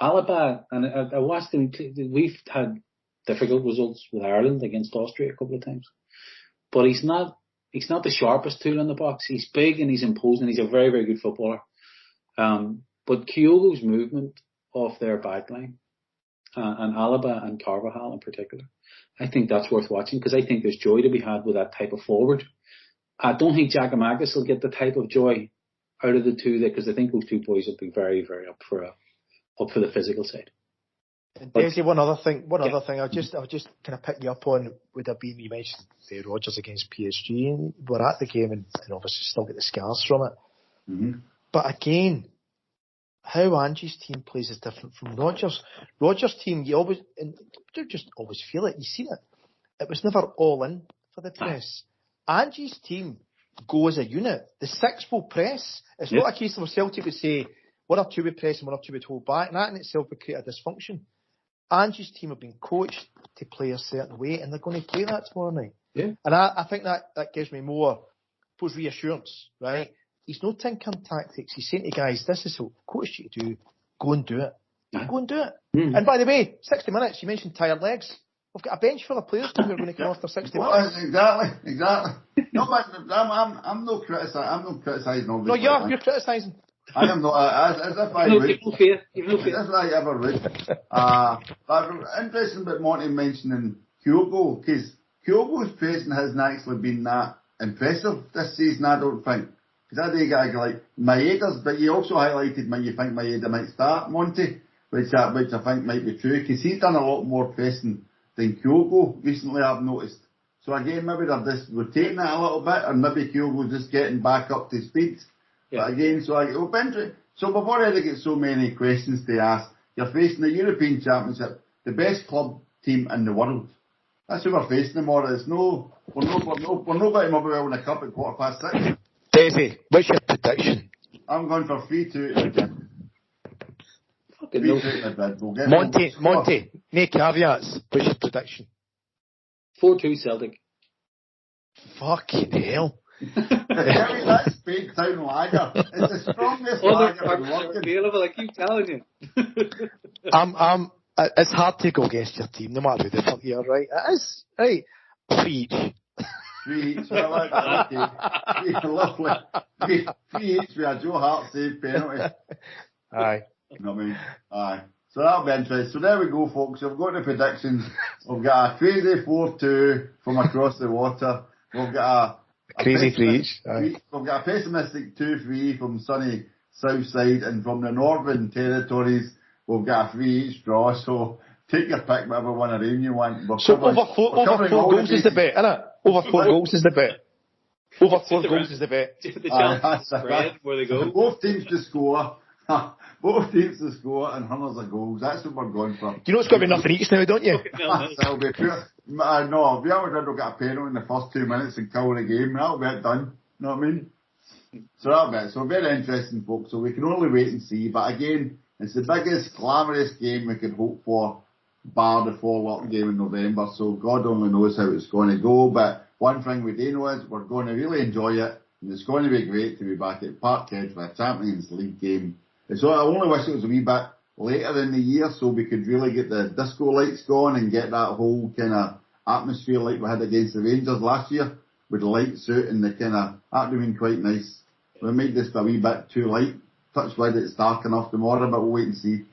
Alaba, and I watched him, we've had difficult results with Ireland against Austria a couple of times. But he's not the sharpest tool in the box. He's big and he's imposing. He's a very, very good footballer. But Kyogo's movement off their backline, and Alaba and Carvajal in particular, I think that's worth watching, because I think there's joy to be had with that type of forward. I don't think Giakoumakis will get the type of joy out of the two there, because I think those two boys will be very, very up for the physical side. And Desi, one other thing I'll just kind of pick you up on would have been, you mentioned Rodgers against PSG, and we're at the game and obviously still get the scars from it. Mm-hmm. But again, how Angie's team plays is different from Rodgers. Rodgers' team, you don't just always feel it. You've seen it. It was never all in for the press. Angie's team go as a unit. The 6 will press. It's not a case of Celtic would say, 1 or 2 would press and 1 or 2 would hold back. And that in itself would create a dysfunction. Angie's team have been coached to play a certain way, and they're going to play that tomorrow night. Yeah. And I think that gives me more reassurance, right? He's no tin-can tactics. He's saying to guys, this is what I've coached you to do. Go and do it. Go and do it. Mm. And by the way, 60 minutes, you mentioned tired legs. We've got a bench full of players who are going to come after 60 minutes. Exactly. No, but I'm not criticising all this. No, you're criticising. I am not, as if I would. As if I ever would. But interesting about Monty mentioning Kyogo, because Kyogo's pressing hasn't actually been that impressive this season, I don't think. Because I do get a guy like Maeda's, but you also highlighted you think Maeda might start, Monty, which I think might be true, because he's done a lot more pressing than Kyogo recently, I've noticed. So again, maybe they're just rotating it a little bit, and maybe Kyogo's just getting back up to speed. Yeah. But again, so before I get so many questions to ask, you're facing the European Championship, the best club team in the world. That's who we're facing tomorrow. We're not going to win a cup at 6:15. Davey, what's your prediction? I'm going for 3-2 in the bid. 3-2 in the bid. We'll get Monty, no caveats. What's your prediction? 4-2 Celtic. Fucking hell. That's big town lager. It's the strongest lager in London. Available, I keep telling you. It's hard to go against your team, no matter who the fuck you are, right? It is. Right. 3 each. 3 each. I like that. Okay. Lovely. 3 each with a Joe Hart save penalty. Aye. You know what I mean? Aye. So that'll be interesting. So there we go, folks. We've got the predictions. We've got a crazy 4-2 from across the water. We've got a crazy 3 each. We've got a pessimistic 2-3 from sunny south side, and from the northern territories, we've got a 3 each draw. So take your pick, whatever one of them you want. So over 4 goals is the bet, isn't it? Over 4 goals is the bet. Over 4 goals is the bet. The chance spread where they go. Both teams to score. Both teams to score and hundreds of goals. That's what we're going for. You know it's got to be nothing each now, don't you? That'll be pure. No, Real Madrid will get a penalty in the first 2 minutes and kill the game. That'll be it done. You know what I mean? So that'll be it. So very interesting, folks. So we can only wait and see. But again, it's the biggest, glamorous game we could hope for, bar the follow-up game in November. So God only knows how it's going to go. But one thing we do know is we're going to really enjoy it. And it's going to be great to be back at Parkhead for a Champions League game. So I only wish it was a wee bit later in the year so we could really get the disco lights going and get that whole kind of atmosphere like we had against the Rangers last year with the lights out and the kind of, that would have been quite nice. We made this a wee bit too light. Touch wood, it's dark enough tomorrow, but we'll wait and see.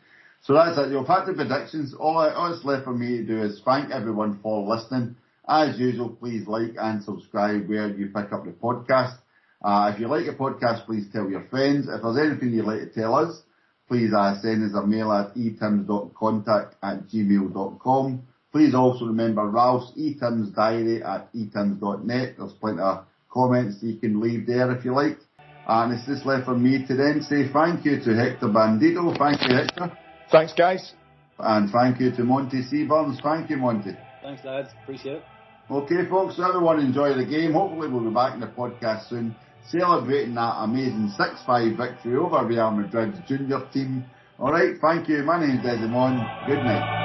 So that's it. You've had the predictions. All that's left for me to do is thank everyone for listening. As usual, please like and subscribe where you pick up the podcast. If you like the podcast, please tell your friends. If there's anything you'd like to tell us, please send us a mail at etims.contact@gmail.com. Please also remember Ralph's ETims diary at etims.net. There's plenty of comments that you can leave there if you like. And it's just left for me to then say thank you to Hector Bandito. Thank you, Hector. Thanks, guys. And thank you to Monty Seaburns. Thank you, Monty. Thanks, lads. Appreciate it. Okay, folks, so everyone enjoy the game. Hopefully we'll be back in the podcast soon, celebrating that amazing 6-5 victory over Real Madrid's junior team. Alright, thank you. My name's Desmond. Good night.